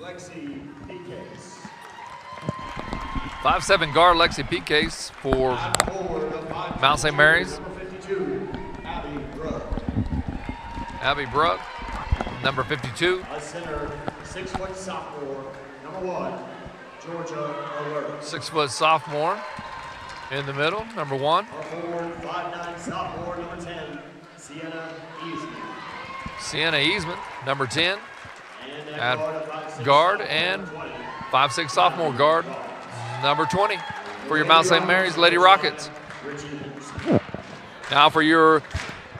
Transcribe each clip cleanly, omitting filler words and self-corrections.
5'7" guard Lexi P-Case for Mount St. Mary's. Abby Bruck, number 52. A center, 6-foot sophomore, number 1, Georgia Alert. 6-foot sophomore in the middle, number 1. Our forward, 5'9" sophomore, number 10, Sienna Eastman. Sienna Eastman, number 10. And At at guard and 5'6" sophomore guard, number 20 for your Mount St. Mary's Lady Rockets. Now for your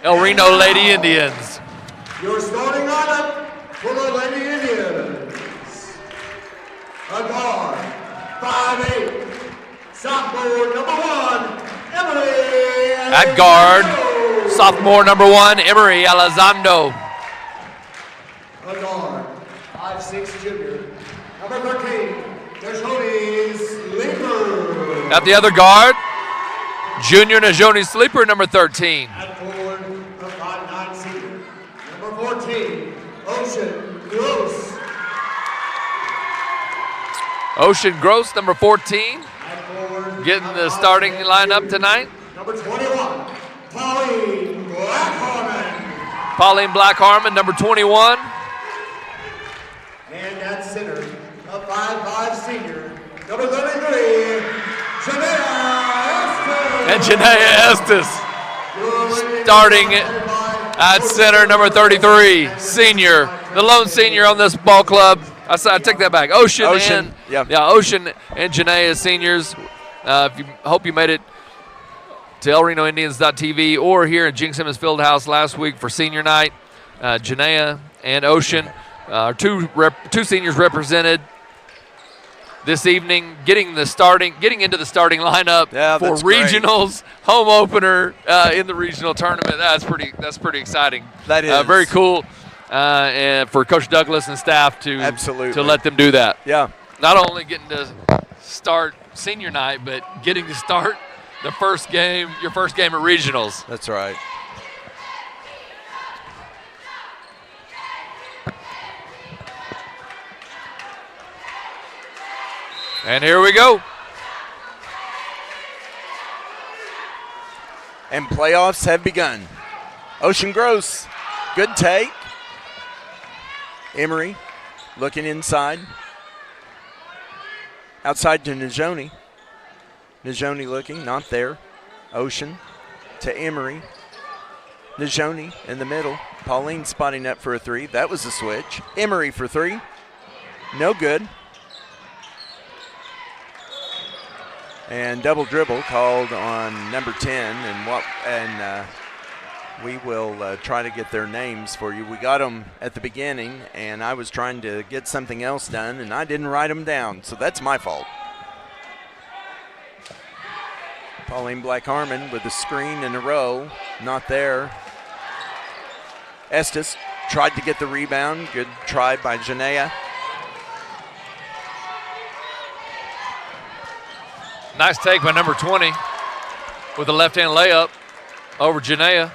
El Reno Lady Indians. Your starting lineup for the Lady Indians. A guard, 5'8", sophomore, number 1, Emery. At guard, sophomore number 1, Emery Elizondo. A guard, 5'6", junior, number 13, Najoni Sleeper. At the other guard, junior Najoni Sleeper, number 13. At forward, a 5'9" senior, number 14, Ocean Gross. Ocean Gross, number 14, At forward, getting the starting lineup tonight. number 21, Pauline Blackharman. Pauline Black Harmon, number 21. And at center, a 5'5" senior, number 33, Janaea Estes. And Janaea Estes starting at center, number 33, senior, the lone senior on this ball club. I take that back. Ocean and Ocean and Janaea seniors. Hope you made it to ElRenoIndians.tv or here at Jing Simmons Fieldhouse last week for senior night. Janaea and Ocean, two seniors represented this evening, getting into the starting lineup for regionals, home opener in the regional tournament. That's pretty exciting. That is very cool, and for Coach Douglas and staff to let them do that. Yeah, not only getting to start senior night, but getting to start your first game at regionals. That's right. And here we go. And playoffs have begun. Ocean Gross, good take. Emery looking inside. Outside to Najoni. Najoni looking, not there. Ocean to Emery. Najoni in the middle. Pauline spotting up for a 3. That was a switch. Emery for 3. No good. And double dribble called on number 10, and we will try to get their names for you. We got them at the beginning, and I was trying to get something else done, and I didn't write them down, so that's my fault. Pauline Black Harmon with a screen in a row, not there. Estes tried to get the rebound. Good try by Janaea. Nice take by number 20 with a left-hand layup over Janaea.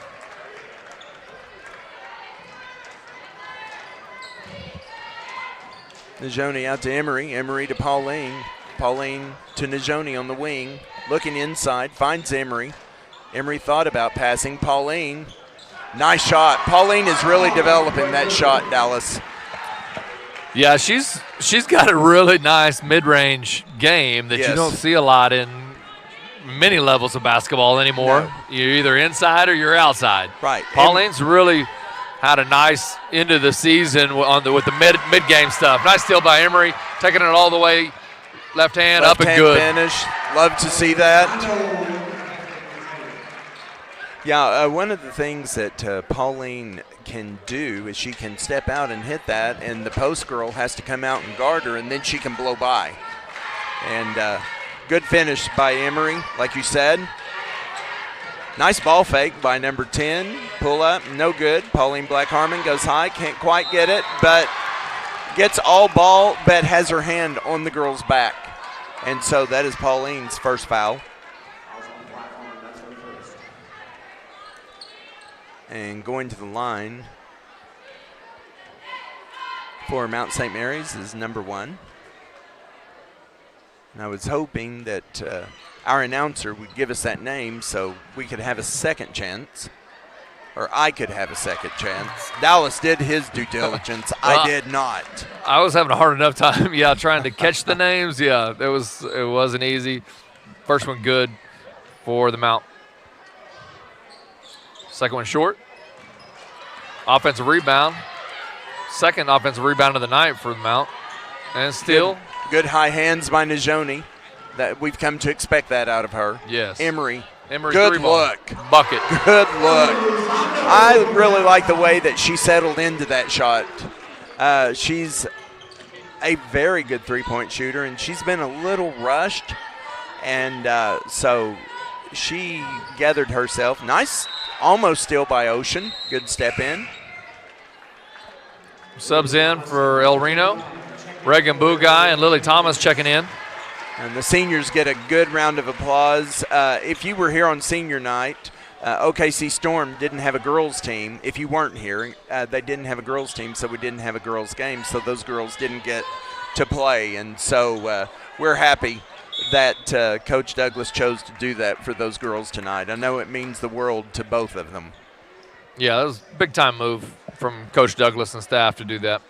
Najoni out to Emery. Emery to Pauline. Pauline to Najoni on the wing. Looking inside, finds Emery. Emery thought about passing. Pauline, nice shot. Pauline is really developing that shot, Dallas. Yeah, she's got a really nice mid-range game that you don't see a lot in many levels of basketball anymore. No. You're either inside or you're outside. Right. Pauline's really had a nice end of the season with the mid-game stuff. Nice steal by Emery, taking it all the way left hand up and good. Finish. Love to see that. Yeah, one of the things that Pauline can do is she can step out and hit that, and the post girl has to come out and guard her, and then she can blow by. And good finish by Emery, like you said. Nice ball fake by number 10. Pull up, no good. Pauline Black Harmon goes high, can't quite get it, but gets all ball, but has her hand on the girl's back. And so that is Pauline's first foul. And going to the line for Mount St. Mary's is number 1. And I was hoping that our announcer would give us that name so we could have a second chance, or I could have a second chance. Dallas did his due diligence. I did not. I was having a hard enough time, trying to catch the names. Yeah, it wasn't easy. First one good for the Mount. Second one short. Offensive rebound. Second offensive rebound of the night for the Mount. And still. Good high hands by Najoni. That we've come to expect that out of her. Yes. Emery. Good look. Bucket. Good look. I really like the way that she settled into that shot. She's a very good three-point shooter, and she's been a little rushed. And so she gathered herself. Nice, almost steal by Ocean. Good step in. Subs in for El Reno. Reagan Bugai and Lily Thomas checking in. And the seniors get a good round of applause. If you were here on senior night, OKC Storm didn't have a girls team. If you weren't here, they didn't have a girls team, so we didn't have a girls game. So those girls didn't get to play. And so we're happy that Coach Douglas chose to do that for those girls tonight. I know it means the world to both of them. Yeah, that was a big-time move from Coach Douglas and staff to do that.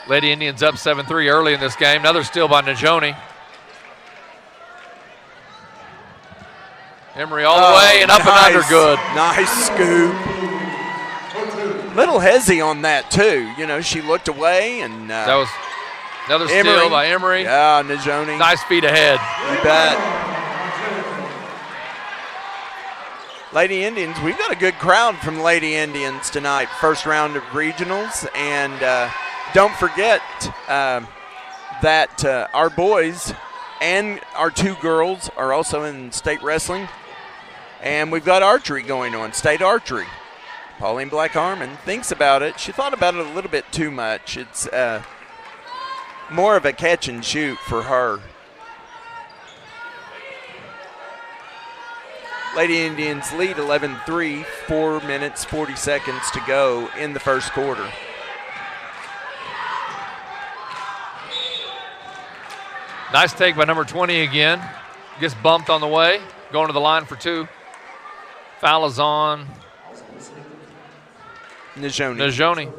Lady Indians up 7-3 early in this game. Another steal by Najoni. Emery all the way and up and under, good. Nice scoop. Little hezzy on that, too. She looked away. And that was another steal by Emery. Yeah, Najoni. Nice feet ahead. You bet. Lady Indians, we've got a good crowd from Lady Indians tonight. First round of regionals. And don't forget that our boys and our 2 girls are also in state wrestling. And we've got archery going on, state archery. Pauline Black-Harmon thinks about it. She thought about it a little bit too much. It's more of a catch and shoot for her. Lady Indians lead 11-3, 4 minutes, 40 seconds to go in the first quarter. Nice take by number 20 again. Gets bumped on the way. Going to the line for 2. Foul is on Najoni.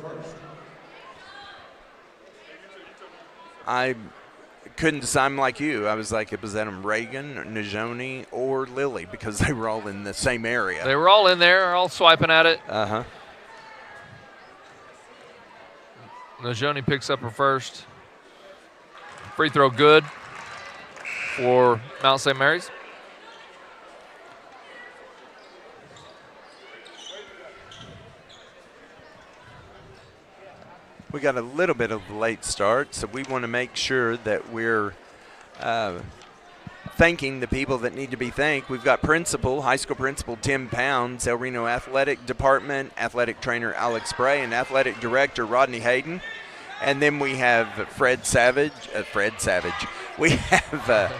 I couldn't decide. I'm like you. I was like, it was that Reagan, Najoni, or Lily, because they were all in the same area. They were all in there, all swiping at it. Uh-huh. Najoni picks up her first. Free throw good for Mount St. Mary's. We got a little bit of a late start, so we want to make sure that we're thanking the people that need to be thanked. We've got high school principal Tim Pounds, El Reno Athletic Department, athletic trainer Alex Bray, and athletic director Rodney Hayden. And then we have Fred Savage. We have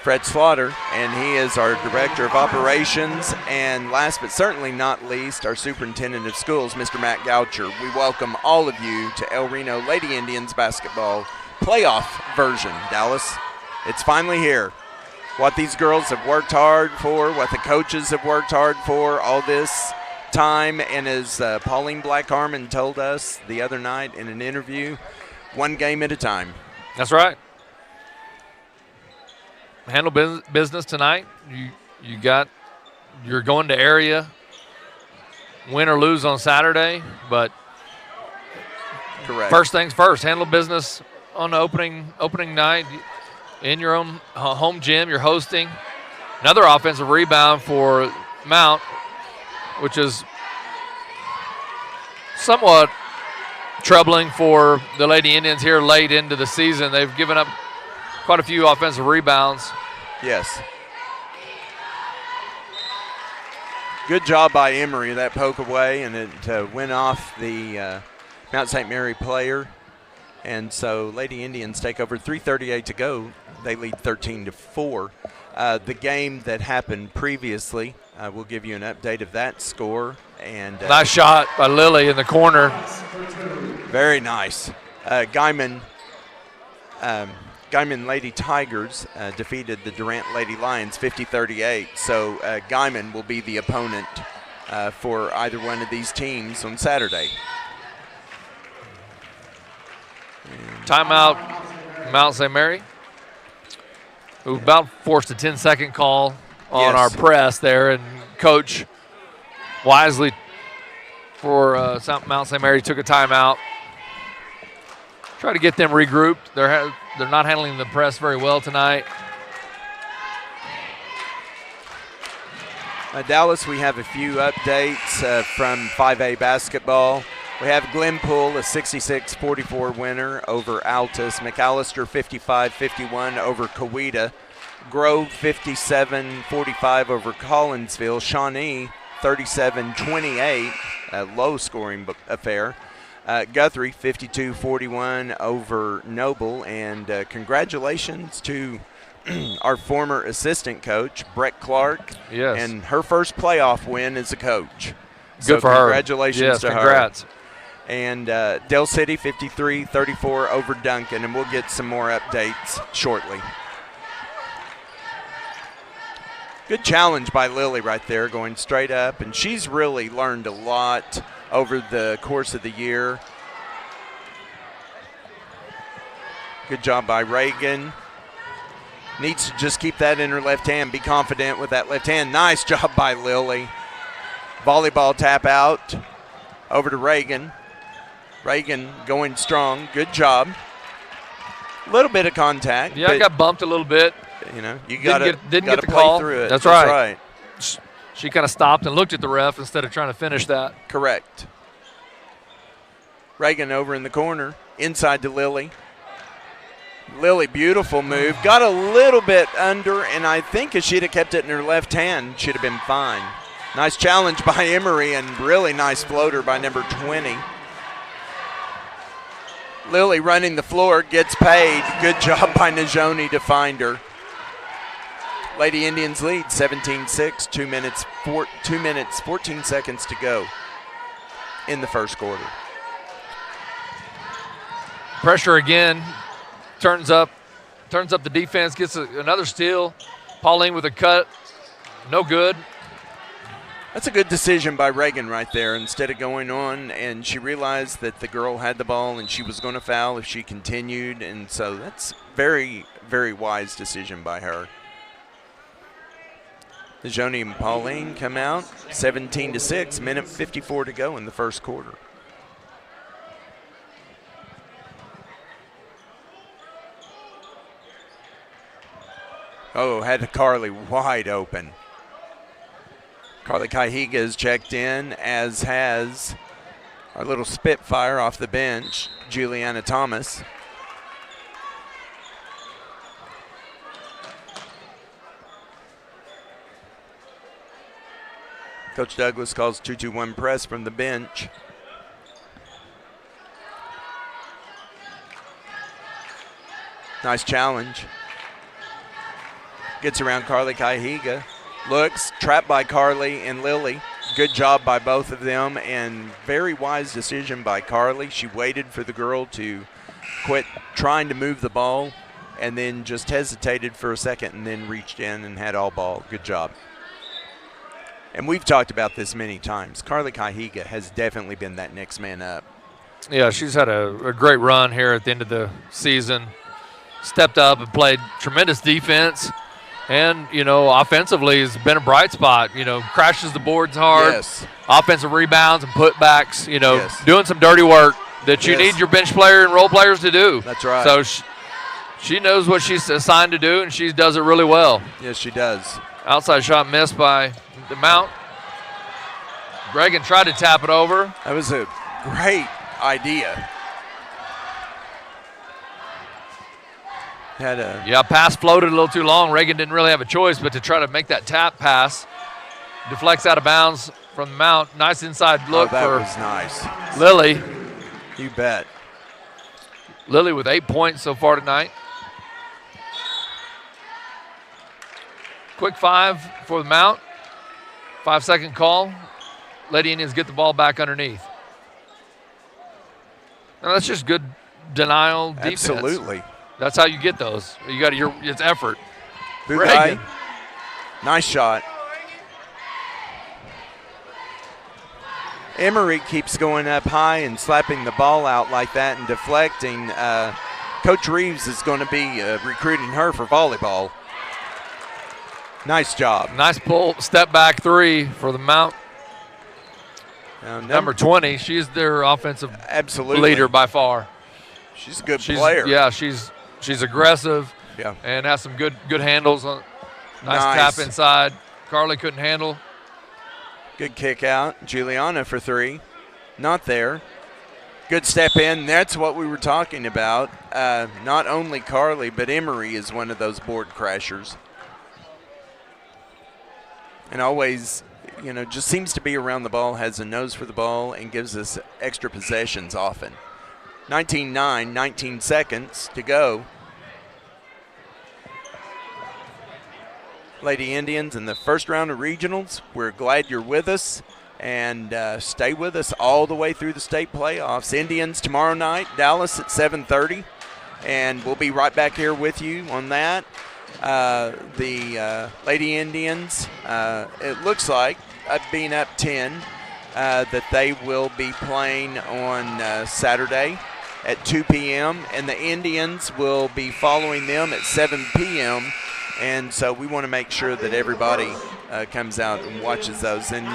Fred Slaughter, and he is our director of operations. And last but certainly not least, our superintendent of schools, Mr. Matt Goucher. We welcome all of you to El Reno Lady Indians basketball playoff version, Dallas. It's finally here. What these girls have worked hard for, what the coaches have worked hard for, all this time. And as Pauline Black-Harmon told us the other night in an interview, one game at a time. That's right. Handle business tonight. You're going to area, win or lose on Saturday, but correct. First things first. Handle business on the opening night in your own home gym. You're hosting. Another offensive rebound for Mount, which is somewhat troubling for the Lady Indians here late into the season. They've given up quite a few offensive rebounds. Yes. Good job by Emery, that poke away, and it went off the Mount St. Mary player. And so Lady Indians take over. 3:38 to go. They lead 13-4. The game that happened previously we'll give you an update of that score. And nice shot by Lily in the corner. Very nice. Guyman Lady Tigers defeated the Durant Lady Lions 50-38. So Guyman will be the opponent for either one of these teams on Saturday. Timeout, Mount St. Mary. We about forced a 10-second call on our press there, and Coach wisely for Mount St. Mary took a timeout. Try to get them regrouped. They're not handling the press very well tonight. Dallas, we have a few updates from 5A basketball. We have Glenpool, a 66-44 winner over Altus. McAllister, 55-51 over Coweta. Grove, 57-45 over Collinsville. Shawnee, 37-28, a low-scoring affair. Guthrie, 52-41 over Noble. And congratulations to our former assistant coach, Brett Clark. Yes. And her first playoff win as a coach. Good for her. Congratulations to congrats. her. And Dell City, 53-34 over Duncan. And we'll get some more updates shortly. Good challenge by Lily right there, going straight up. And she's really learned a lot over the course of the year. Good job by Reagan. Needs to just keep that in her left hand. Be confident with that left hand. Nice job by Lily. Volleyball tap out over to Reagan. Reagan going strong. Good job. A little bit of contact. Yeah, I got bumped a little bit. You know, you got to didn't get the play call. through it. That's right. She kind of stopped and looked at the ref instead of trying to finish that. Correct. Reagan over in the corner, inside to Lily. Lily, beautiful move. Got a little bit under, and I think if she'd have kept it in her left hand, she'd have been fine. Nice challenge by Emery, and really nice floater by number 20. Lily running the floor, gets paid. Good job by Najoni to find her. Lady Indians lead 17-6, 2 minutes, 14 seconds to go in the first quarter. Pressure again, turns up the defense, gets another steal. Pauline with a cut, no good. That's a good decision by Reagan right there. Instead of going on, and she realized that the girl had the ball and she was going to foul if she continued, and so that's very, very wise decision by her. Joni and Pauline come out, 17-6, minute 54 to go in the first quarter. Oh, had Carly wide open. Carly Kaihiga is checked in, as has our little Spitfire off the bench, Juliana Thomas. Coach Douglas calls 2-2-1 press from the bench. Nice challenge. Gets around Carly Kaihiga. Looks, trapped by Carly and Lily. Good job by both of them, and very wise decision by Carly. She waited for the girl to quit trying to move the ball and then just hesitated for a second and then reached in and had all ball. Good job. And we've talked about this many times. Carly Kaihiga has definitely been that next man up. Yeah, she's had a great run here at the end of the season. Stepped up and played tremendous defense. And, you know, offensively has been a bright spot. You know, crashes the boards hard. Yes. Offensive rebounds and putbacks, you know, Yes. doing some dirty work that you Yes. need your bench player and role players to do. That's right. So she knows what she's assigned to do, and she does it really well. Yes, she does. Outside shot missed by the Mount. Reagan tried to tap it over. That was a great idea. Pass floated a little too long. Reagan didn't really have a choice but to try to make that tap pass. Deflects out of bounds from the Mount. Nice inside look that for was nice. Lily. You bet. Lily with 8 points so far tonight. Quick five for the Mount. 5-second call. Lady Indians get the ball back underneath. Now that's just good denial defense. Absolutely. That's how you get those. You got it's effort. Reagan. Nice shot. Emery keeps going up high and slapping the ball out like that and deflecting. Coach Reeves is going to be recruiting her for volleyball. Nice job. Nice pull, step back three for the Mount. Number 20, she's their offensive leader by far. She's a good player. Yeah, she's aggressive. Yeah. And has some good handles. Nice tap inside. Carly couldn't handle. Good kick out. Juliana for three. Not there. Good step in. That's what we were talking about. Not only Carly, but Emery is one of those board crashers. And always, just seems to be around the ball, has a nose for the ball, and gives us extra possessions often. 19-9, 19 seconds to go. Lady Indians in the first round of regionals. We're glad you're with us, and stay with us all the way through the state playoffs. Indians tomorrow night, Dallas at 7:30, and we'll be right back here with you on that. The Lady Indians, it looks like, being up 10, that they will be playing on Saturday at 2 p.m., and the Indians will be following them at 7 p.m., and so we want to make sure that everybody comes out and watches those. And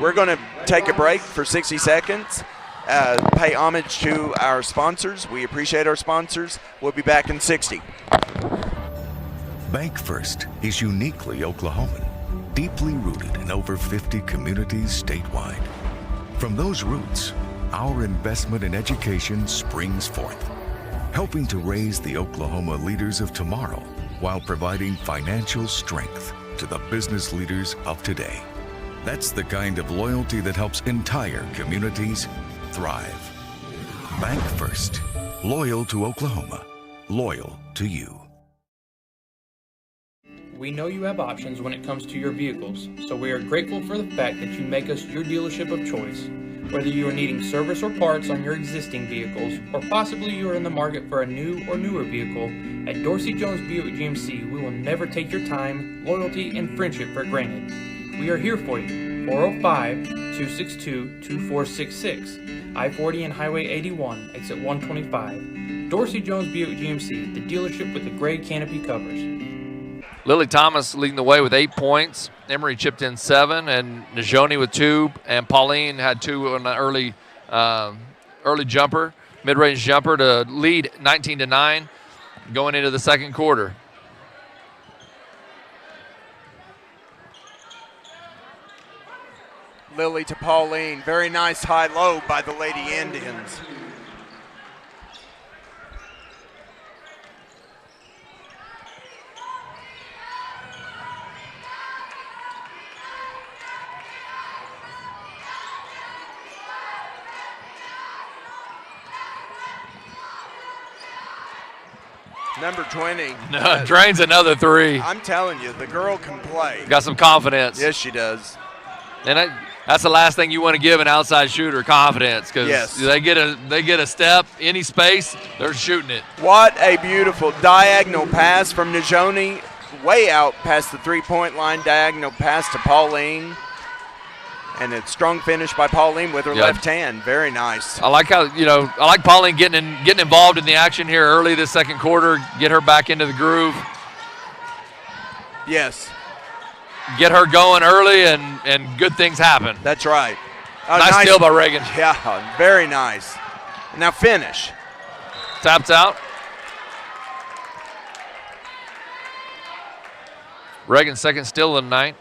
we're going to take a break for 60 seconds, pay homage to our sponsors. We appreciate our sponsors. We'll be back in 60. Bank First is uniquely Oklahoman, deeply rooted in over 50 communities statewide. From those roots, our investment in education springs forth, helping to raise the Oklahoma leaders of tomorrow while providing financial strength to the business leaders of today. That's the kind of loyalty that helps entire communities thrive. Bank First, loyal to Oklahoma, loyal to you. We know you have options when it comes to your vehicles, so we are grateful for the fact that you make us your dealership of choice. Whether you are needing service or parts on your existing vehicles, or possibly you are in the market for a new or newer vehicle, at Dorsey Jones Buick GMC, we will never take your time, loyalty, and friendship for granted. We are here for you. 405-262-2466, I-40 and Highway 81, exit 125. Dorsey Jones Buick GMC, the dealership with the gray canopy covers. Lily Thomas leading the way with 8 points. Emery chipped in 7, and Najoni with 2, and Pauline had 2 on an early jumper, mid-range jumper to lead 19-9 going into the second quarter. Lily to Pauline. Very nice high-low by the Lady Indians. Number 20. Drains another 3. I'm telling you, the girl can play. Got some confidence. Yes, she does. And that's the last thing you want to give an outside shooter, confidence, because they get a step, any space, they're shooting it. What a beautiful diagonal pass from Najoni, way out past the three-point line, diagonal pass to Pauline. And a strong finish by Pauline with her left hand. Very nice. I like how, I like Pauline getting involved in the action here early this second quarter, get her back into the groove. Yes. Get her going early and good things happen. That's right. Nice steal by Reagan. Yeah, very nice. Now finish. Taps out. Reagan's second steal of the night.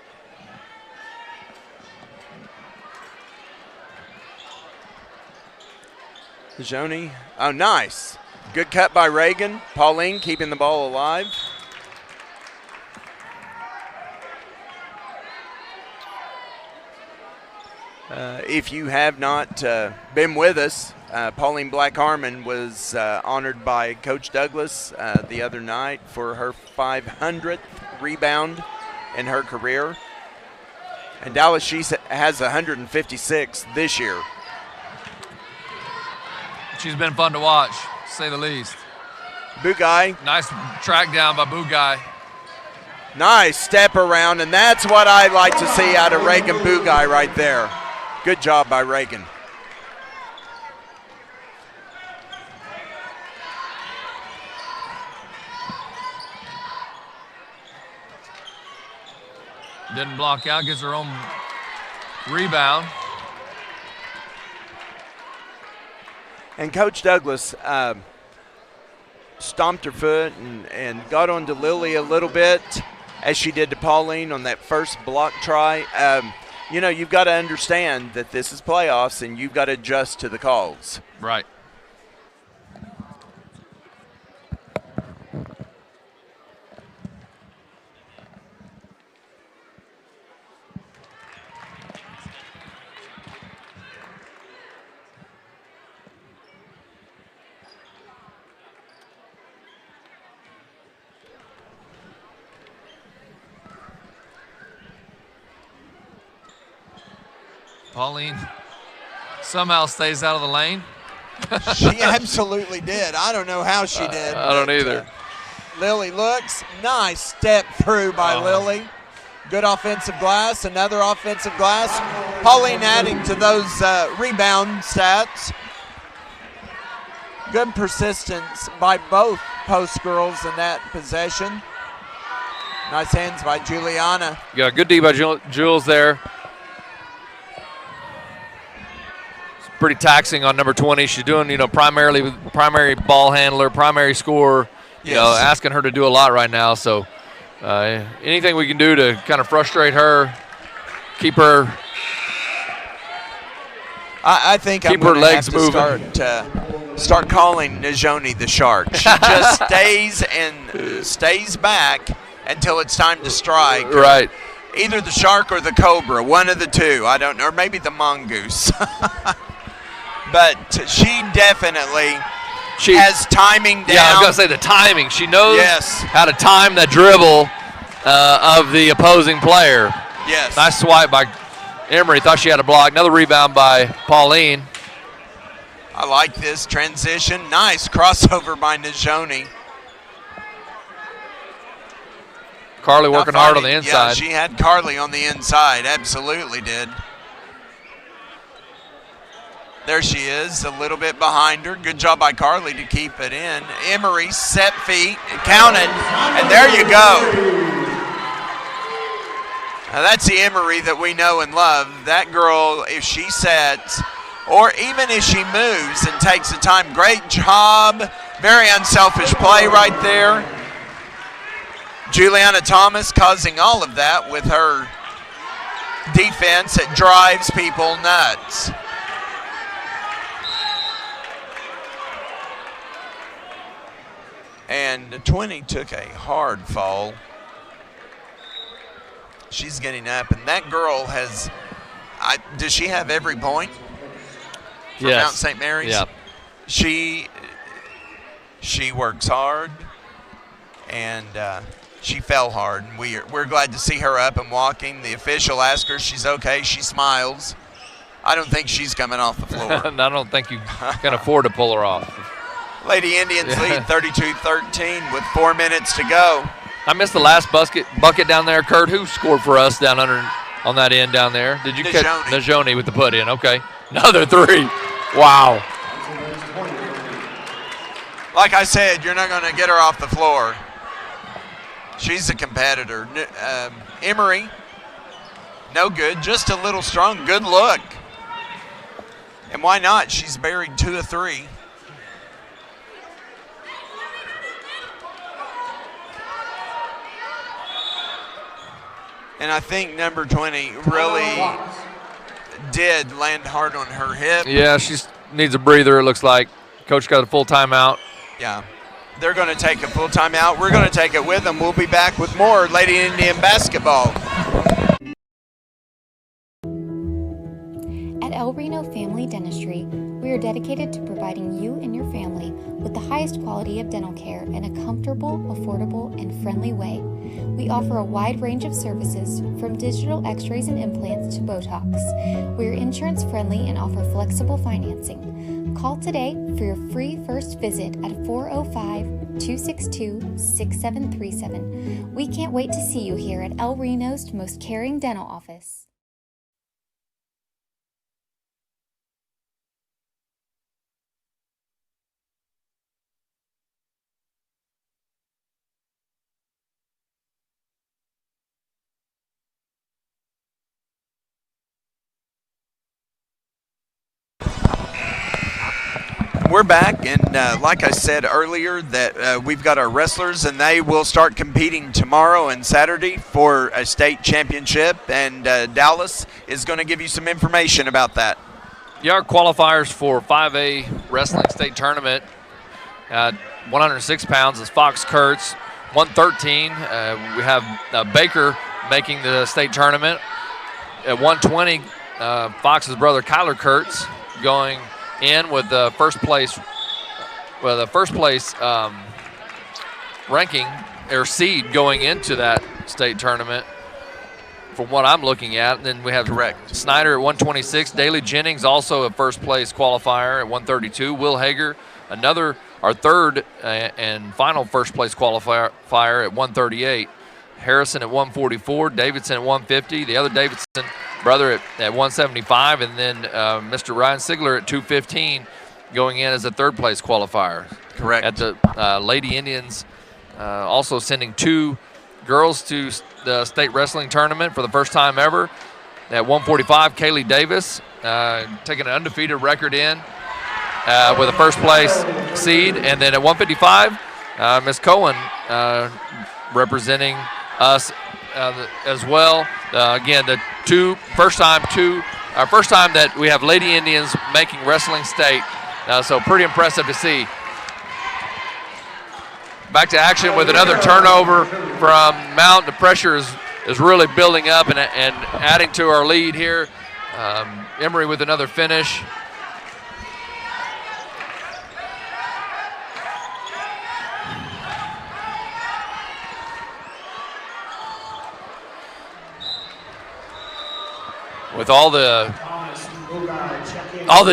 Najoni. Oh, nice. Good cut by Reagan. Pauline keeping the ball alive. If you have not been with us, Pauline Black Harmon was honored by Coach Douglas the other night for her 500th rebound in her career. And Dallas, she has 156 this year. She's been fun to watch, to say the least. Bugai. Nice track down by Bugai. Nice step around, and that's what I like to see out of Reagan Bugai right there. Good job by Reagan. Didn't block out, gets her own rebound. And Coach Douglas stomped her foot and got onto Lily a little bit, as she did to Pauline on that first block try. You know, you've got to understand that this is playoffs and you've got to adjust to the calls. Right. Pauline somehow stays out of the lane. She absolutely did. I don't know how she did. I don't either. Lily looks. Nice step through by Lily. Good offensive glass. Another offensive glass. Pauline adding to those rebound stats. Good persistence by both post girls in that possession. Nice hands by Juliana. Yeah, good D by Jules there. Pretty taxing on number 20. She's doing, primary ball handler, primary scorer, asking her to do a lot right now. So anything we can do to kind of frustrate her, keep her I think keep I'm her going to have legs moving. Start calling Najoni the shark. She just stays back until it's time to strike. Right. Either the shark or the cobra, one of the two. I don't know, or maybe the mongoose. But she definitely has timing down. Yeah, I was going to say the timing. She knows Yes. how to time the dribble of the opposing player. Yes. Nice swipe by Emery. Thought she had a block. Another rebound by Pauline. I like this transition. Nice crossover by Najoni. Carly working hard on the inside. Yeah, she had Carly on the inside. Absolutely did. There she is, a little bit behind her. Good job by Carly to keep it in. Emery set feet, counted, and there you go. Now that's the Emery that we know and love. That girl, if she sets, or even if she moves and takes the time, great job. Very unselfish play right there. Juliana Thomas causing all of that with her defense that drives people nuts. And 20 took a hard fall. She's getting up, and that girl has, does she have every point for Yes. Mount St. Mary's? Yeah. She works hard, and she fell hard. And we're glad to see her up and walking. The official asked her, she's okay. She smiles. I don't think she's coming off the floor. I don't think you can afford to pull her off. Lady Indians lead 32-13 with 4 minutes to go. I missed the last bucket down there. Kurt, who scored for us down under on that end down there? Did you catch Najoni with the put in? Okay. Another three. Wow. Like I said, you're not going to get her off the floor. She's a competitor. Emery, no good. Just a little strong. Good look. And why not? She's buried 2 of 3. And I think number 20 really did land hard on her hip. Yeah, she needs a breather, it looks like. Coach got a full timeout. Yeah. They're going to take a full timeout. We're going to take it with them. We'll be back with more Lady Indian basketball. At El Reno Family Dentistry, we are dedicated to providing you and your family with the highest quality of dental care in a comfortable, affordable, and friendly way. We offer a wide range of services from digital x-rays and implants to Botox. We are insurance friendly and offer flexible financing. Call today for your free first visit at 405-262-6737. We can't wait to see you here at El Reno's most caring dental office. We're back, and like I said earlier, that we've got our wrestlers, and they will start competing tomorrow and Saturday for a state championship, and Dallas is going to give you some information about that. Yeah, our qualifiers for 5A Wrestling State Tournament. 106 pounds is Fox Kurtz. 113, we have Baker making the state tournament. At 120, Fox's brother Kyler Kurtz going in with the first place, ranking or seed going into that state tournament. From what I'm looking at, and then we have Snyder at 126, Daley Jennings also a first place qualifier at 132, Will Hager our third and final first place qualifier at 138, Harrison at 144, Davidson at 150, the other Davidson brother at 175, and then Mr. Ryan Sigler at 215 going in as a third place qualifier. Correct. At the Lady Indians also sending 2 girls to the state wrestling tournament for the first time ever. At 145, Kaylee Davis taking an undefeated record in with a first place seed. And then at 155, Miss Cohen representing us as well. Again, the first time that we have Lady Indians making wrestling state. So pretty impressive to see. Back to action with another turnover from Mount. The pressure is really building up and adding to our lead here. Emory with another finish. With all the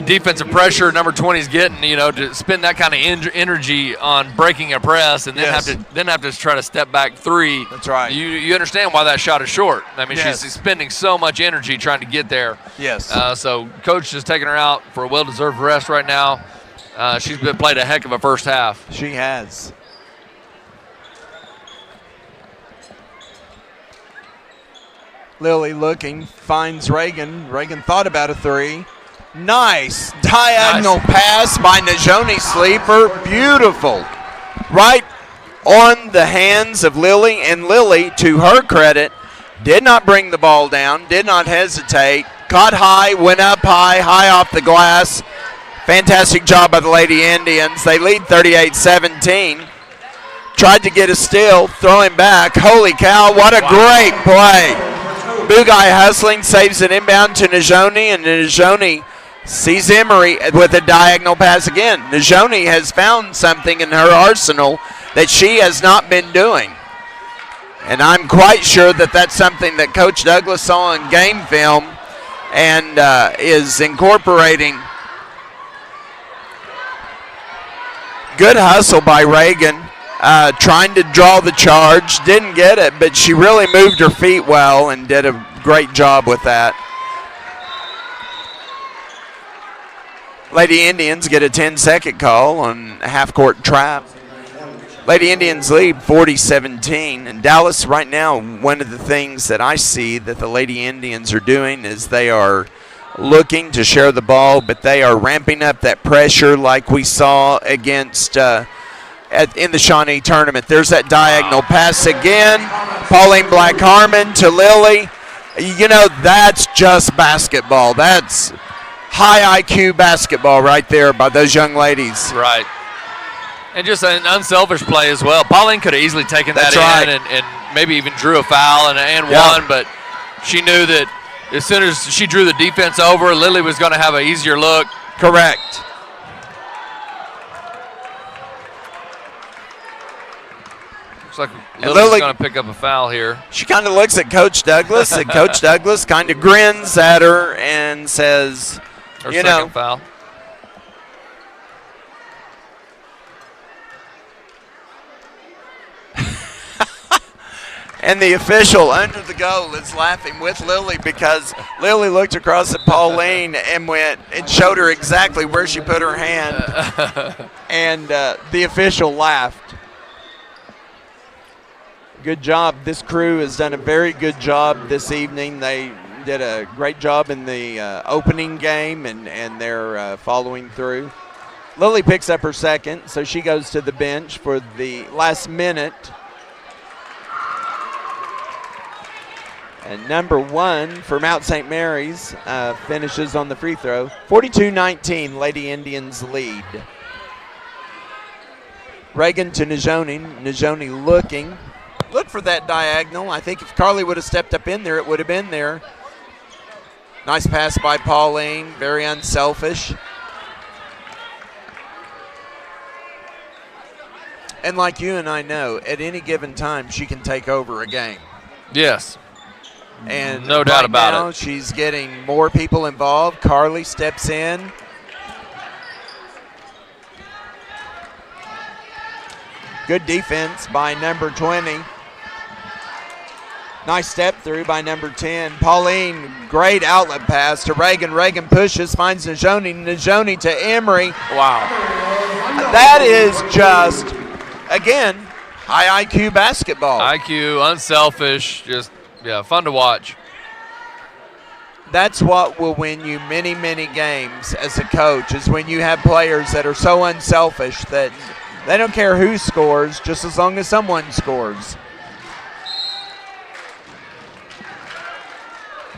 defensive pressure number 20 is getting, to spend that kind of energy on breaking a press and then have to try to step back 3. That's right. You understand why that shot is short. I mean, she's spending so much energy trying to get there. Yes. So coach is taking her out for a well-deserved rest right now. She's played a heck of a first half. She has. Lily looking, finds Reagan. Reagan thought about a 3. Nice diagonal pass by Najoni Sleeper. Beautiful. Right on the hands of Lily. And Lily, to her credit, did not bring the ball down, did not hesitate. Caught high, went up high off the glass. Fantastic job by the Lady Indians. They lead 38-17. Tried to get a steal, throwing back. Holy cow, what a great play. Bugai hustling, saves it inbound to Najoni, and Najoni sees Emory with a diagonal pass again. Najoni has found something in her arsenal that she has not been doing. And I'm quite sure that that's something that Coach Douglas saw in game film and is incorporating. Good hustle by Reagan. Trying to draw the charge, didn't get it, but she really moved her feet well and did a great job with that. Lady Indians get a 10-second call on a half-court trap. Lady Indians lead 40-17, and Dallas right now, one of the things that I see that the Lady Indians are doing is they are looking to share the ball, but they are ramping up that pressure like we saw against in the Shawnee tournament. There's that diagonal pass again. Pauline Black-Harmon to Lily. That's just basketball. That's high IQ basketball right there by those young ladies. Right. And just an unselfish play as well. Pauline could have easily taken that in and maybe even drew a foul and won, but she knew that as soon as she drew the defense over, Lily was going to have an easier look. Correct. Looks like Lily's going to pick up a foul here. She kind of looks at Coach Douglas, and Coach Douglas kind of grins at her and says, Her second foul. And the official under the goal is laughing with Lily because Lily looked across at Pauline and showed her exactly where she put her hand. And the official laughed. Good job. This crew has done a very good job this evening. They did a great job in the opening game, and they're following through. Lily picks up her second, so she goes to the bench for the last minute. And number 1 for Mount St. Mary's finishes on the free throw. 42-19, Lady Indians lead. Reagan to Najoni. Najoni looking. Look for that diagonal. I think if Carly would have stepped up in there, it would have been there. Nice pass by Pauline. Very unselfish. And like you and I know, at any given time, she can take over a game. Yes. And no doubt about now, it. She's getting more people involved. Carly steps in. Good defense by number 20. Nice step through by number 10. Pauline, great outlet pass to Reagan. Reagan pushes, finds Najoni. Najoni to Emery. Wow. That is just, again, high IQ basketball. IQ, unselfish, just, fun to watch. That's what will win you many, many games as a coach, is when you have players that are so unselfish that they don't care who scores, just as long as someone scores.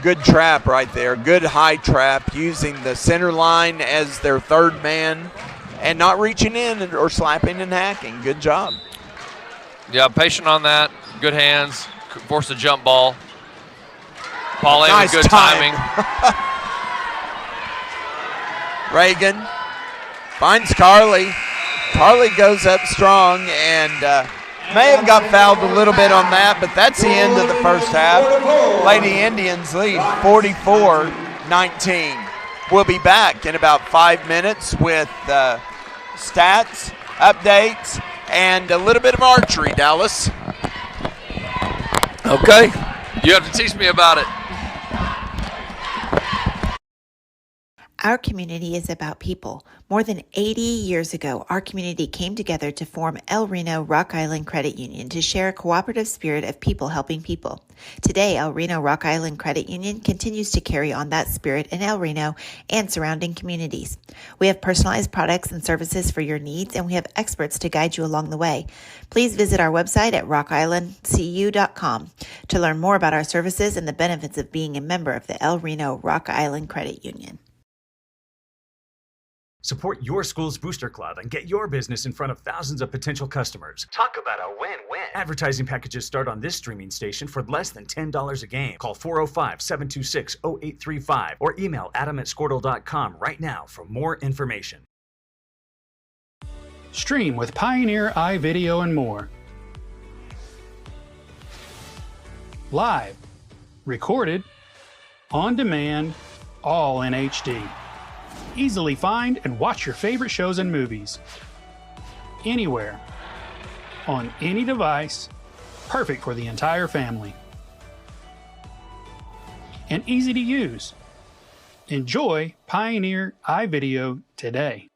Good trap right there. Good high trap, using the center line as their third man and not reaching in or slapping and hacking. Good job. Yeah, patient on that. Good hands. Forced a jump ball. Pauline Nice with good timing. Reagan finds Carly. Carly goes up strong and may have got fouled a little bit on that, but that's the end of the first half. Lady Indians lead 44-19. We'll be back in about 5 minutes with stats, updates, and a little bit of archery, Dallas. Okay. You have to teach me about it. Our community is about people. More than 80 years ago, our community came together to form El Reno Rock Island Credit Union to share a cooperative spirit of people helping people. Today, El Reno Rock Island Credit Union continues to carry on that spirit in El Reno and surrounding communities. We have personalized products and services for your needs, and we have experts to guide you along the way. Please visit our website at rockislandcu.com to learn more about our services and the benefits of being a member of the El Reno Rock Island Credit Union. Support your school's booster club and get your business in front of thousands of potential customers. Talk about a win-win. Advertising packages start on this streaming station for less than $10 a game. Call 405-726-0835 or email adam@squirtle.com right now for more information. Stream with Pioneer iVideo and more. Live, recorded, on demand, all in HD. Easily find and watch your favorite shows and movies. Anywhere. On any device. Perfect for the entire family. And easy to use. Enjoy Pioneer iVideo today.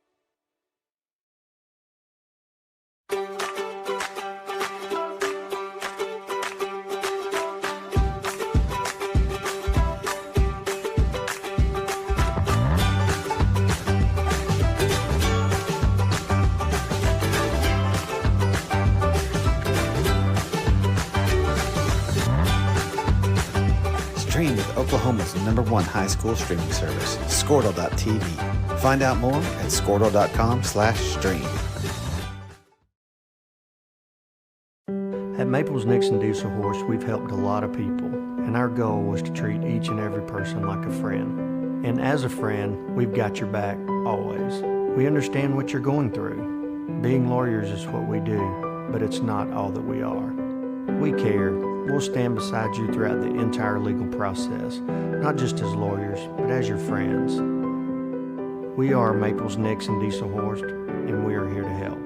Stream with Oklahoma's #1 high school streaming service, Squirtle.tv. Find out more at Squirtle.com/stream. At Maples Nixon Diesel Horse, we've helped a lot of people, and our goal was to treat each and every person like a friend. And as a friend, we've got your back, always. We understand what you're going through. Being lawyers is what we do, but it's not all that we are. We care. We'll stand beside you throughout the entire legal process, not just as lawyers, but as your friends. We are Maples Nixon Diesel Horse, and we are here to help.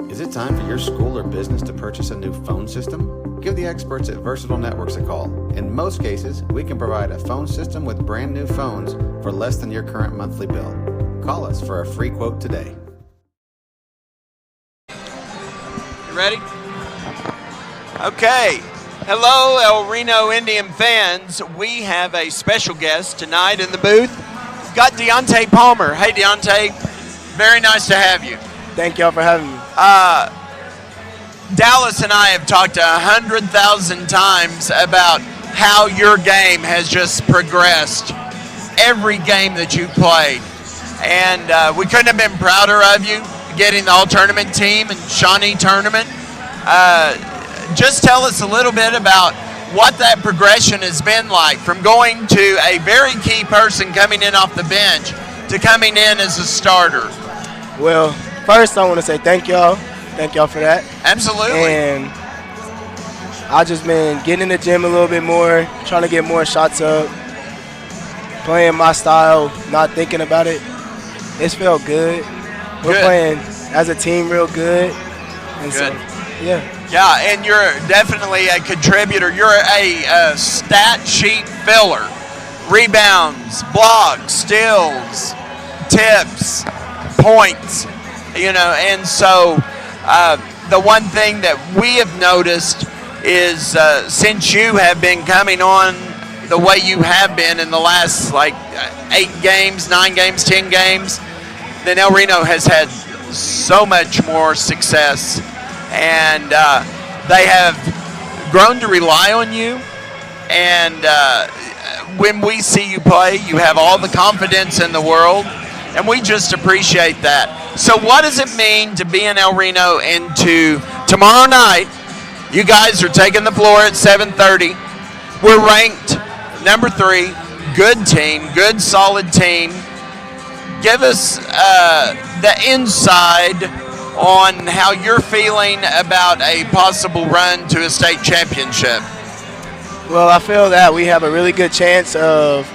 Is it time for your school or business to purchase a new phone system? Give the experts at Versatile Networks a call. In most cases, we can provide a phone system with brand new phones for less than your current monthly bill. Call us for a free quote today. You ready? Okay. Hello, El Reno Indian fans. We have a special guest tonight in the booth. We've got Deontay Palmer. Hey, Deontay. Very nice to have you. Thank y'all for having me. Dallas and I have talked 100,000 times about how your game has just progressed every game that you've played. And we couldn't have been prouder of you getting the all-tournament team and Shawnee tournament. Just tell us a little bit about what that progression has been like from going to a very key person coming in off the bench to coming in as a starter. Well, first, I want to say thank y'all. Thank y'all for that. Absolutely. And I just been getting in the gym a little bit more, trying to get more shots up, playing my style, not thinking about it. It's felt good. We're playing as a team real good. And good. So, yeah. Yeah, and you're definitely a contributor. You're a stat sheet filler. Rebounds, blocks, steals, tips, points. You know, and so the one thing that we have noticed is since you have been coming on the way you have been in the last 8 games, 9 games, 10 games, then El Reno has had so much more success, and they have grown to rely on you. And when we see you play, you have all the confidence in the world. And we just appreciate that. So what does it mean to be in El Reno and to tomorrow night, you guys are taking the floor at 7:30. We're ranked number 3, good team, good solid team. Give us the inside on how you're feeling about a possible run to a state championship. Well, I feel that we have a really good chance of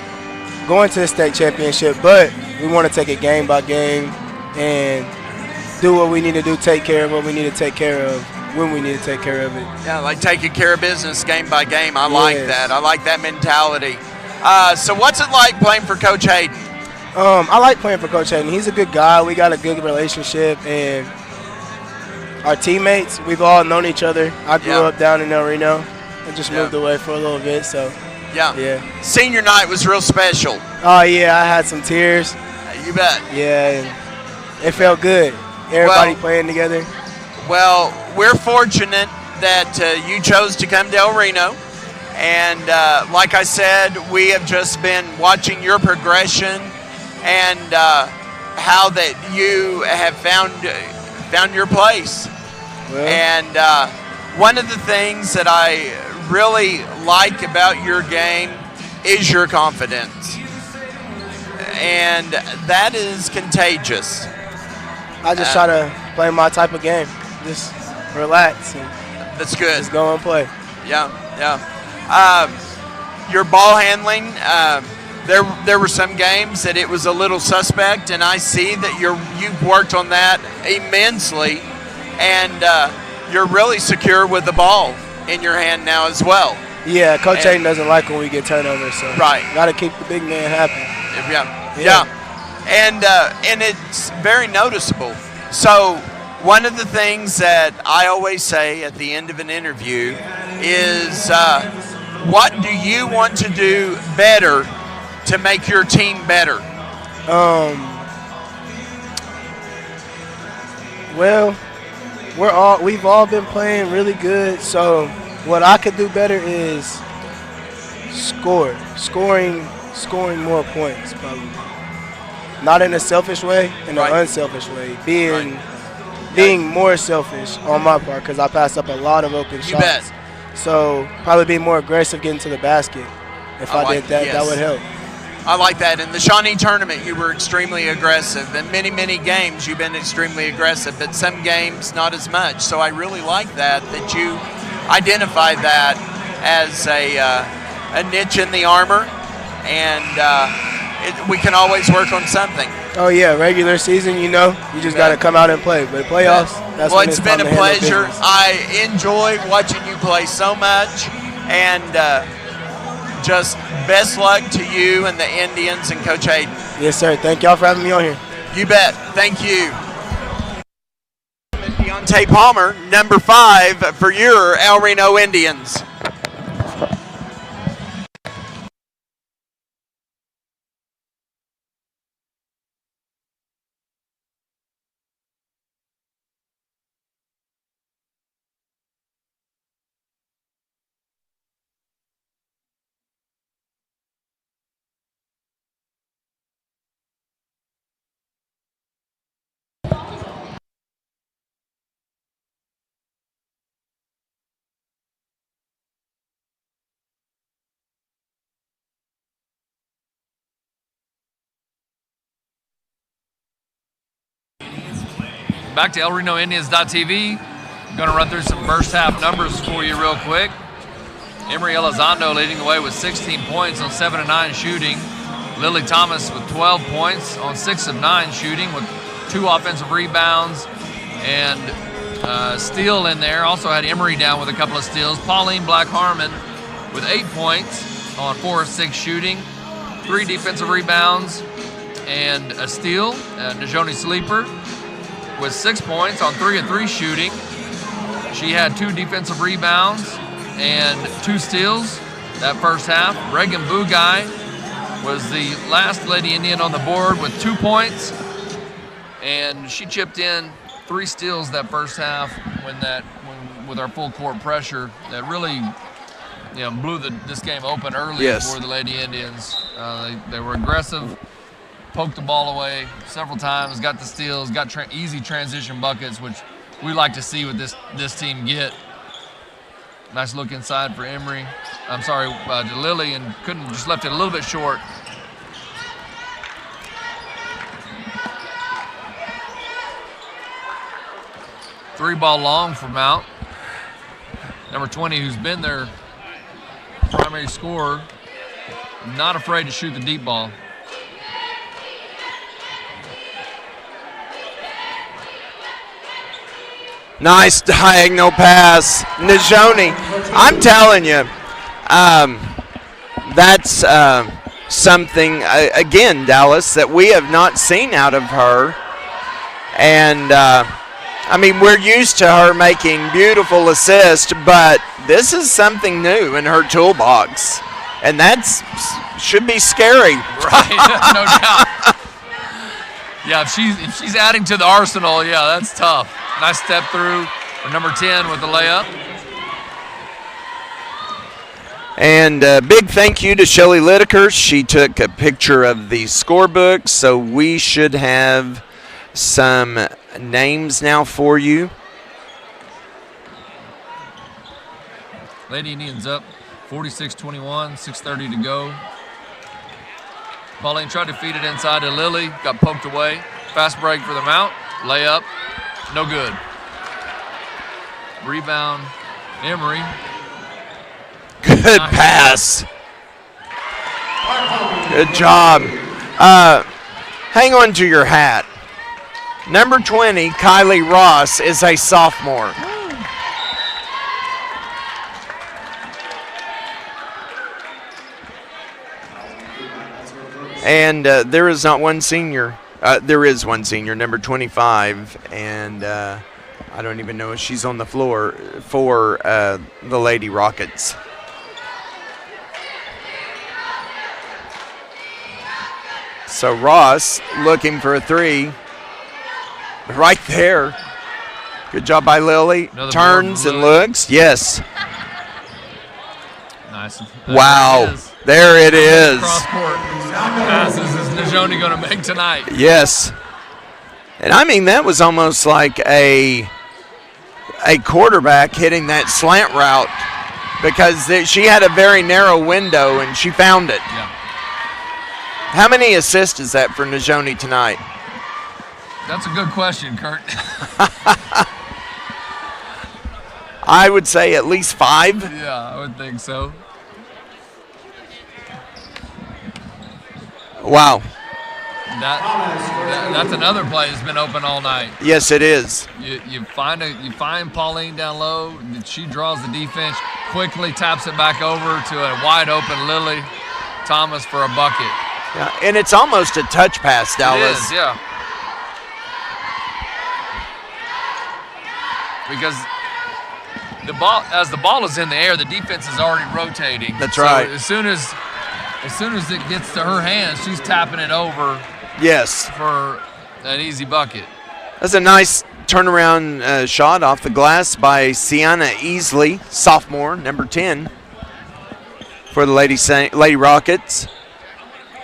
going to the state championship, but we want to take it game by game and do what we need to do, take care of what we need to take care of when we need to take care of it. Yeah, like taking care of business game by game. I like that. I like that mentality. So what's it like playing for Coach Hayden? I like playing for Coach Hayden. He's a good guy. We got a good relationship, and our teammates, we've all known each other. I grew up down in El Reno. I just moved away for a little bit, so. Yeah. Senior night was real special. Oh, yeah, I had some tears. You bet. Yeah, and it felt good. Everybody playing together. Well, we're fortunate that you chose to come to El Reno. And like I said, we have just been watching your progression and how that you have found your place. Well. And one of the things that I really like about your game is your confidence. And that is contagious. I just try to play my type of game. Just relax. And that's good. Just go and play. Yeah. Your ball handling, there were some games that it was a little suspect, and I see that you've worked on that immensely, and you're really secure with the ball in your hand now as well. Yeah, Coach Hayden doesn't like when we get turnovers, so got to keep the big man happy. Yeah. And it's very noticeable. So one of the things that I always say at the end of an interview is, what do you want to do better to make your team better? Well, we've all been playing really good, so what I could do better is scoring more points, probably. Not in a selfish way, in an unselfish way. Being more selfish on my part, because I passed up a lot of open shots. Bet. So probably be more aggressive getting to the basket. If I did that, that would help. I like that. In the Shawnee tournament, you were extremely aggressive. In many, many games, you've been extremely aggressive, but some games, not as much. So I really like that you identify that as a niche in the armor, and we can always work on something. Oh, yeah, regular season, you just got to come out and play. But playoffs, that's when it's been a pleasure. I enjoy watching you play so much, and just best luck to you and the Indians and Coach Hayden. Yes, sir. Thank y'all for having me on here. You bet. Thank you. Deontay Palmer, number 5 for your El Reno Indians. Back to ElRenoIndians.tv. I'm going to run through some first half numbers for you real quick. Emery Elizondo leading the way with 16 points on 7 of 9 shooting. Lily Thomas with 12 points on 6 of 9 shooting with 2 offensive rebounds and steal in there. Also had Emery down with a couple of steals. Pauline Black Harmon with 8 points on 4 of 6 shooting, 3 defensive rebounds and a steal. Najoni Sleeper with 6 points on 3 of 3 shooting. She had 2 defensive rebounds and 2 steals that first half. Reagan Bugai was the last Lady Indian on the board with 2 points, and she chipped in 3 steals that first half with our full court pressure that really blew this game open early for the Lady Indians. They were aggressive, poked the ball away several times, got the steals, got easy transition buckets, which we like to see with this team get. Nice look inside for Emery. I'm sorry, to Lily, and just left it a little bit short. Three ball long for Mount. Number 20, who's been their primary scorer, not afraid to shoot the deep ball. Nice diagonal pass. Najoni, I'm telling you, that's something, again, Dallas, that we have not seen out of her. And, we're used to her making beautiful assists, but this is something new in her toolbox. And should be scary. Right, no doubt. Yeah, if she's adding to the arsenal, that's tough. Nice step through for number 10 with the layup. And a big thank you to Shelly Lideker. She took a picture of the scorebook, so we should have some names now for you. Lady Indians up 46-21, 6:30 to go. Pauline tried to feed it inside to Lily, got poked away. Fast break for the Mount, layup, no good. Rebound, Emery. Good pass. Good job. Hang on to your hat. Number 20, Kylie Ross, is a sophomore. And there is not one senior. There is one senior, number 25, and I don't even know if she's on the floor for the Lady Rockets. So Ross looking for a three. Right there. Good job by Lily. Another Turns and looks. Yes. Nice. Wow. There it is. Cross-court passes is Najoni going to make tonight? Yes. And I mean, that was almost like a quarterback hitting that slant route because she had a very narrow window and she found it. Yeah. How many assists is that for Najoni tonight? That's a good question, Kurt. I would say at least 5. Yeah, I would think so. Wow. That's another play that's been open all night. Yes, it is. You find Pauline down low. She draws the defense, quickly taps it back over to a wide open Lily Thomas for a bucket. Yeah, and it's almost a touch pass, Dallas. It is, yeah. Because as the ball is in the air, the defense is already rotating. That's right. As soon as it gets to her hands, she's tapping it over. Yes. For an easy bucket. That's a nice turnaround shot off the glass by Sienna Easley, sophomore, number 10, for the Lady Rockets.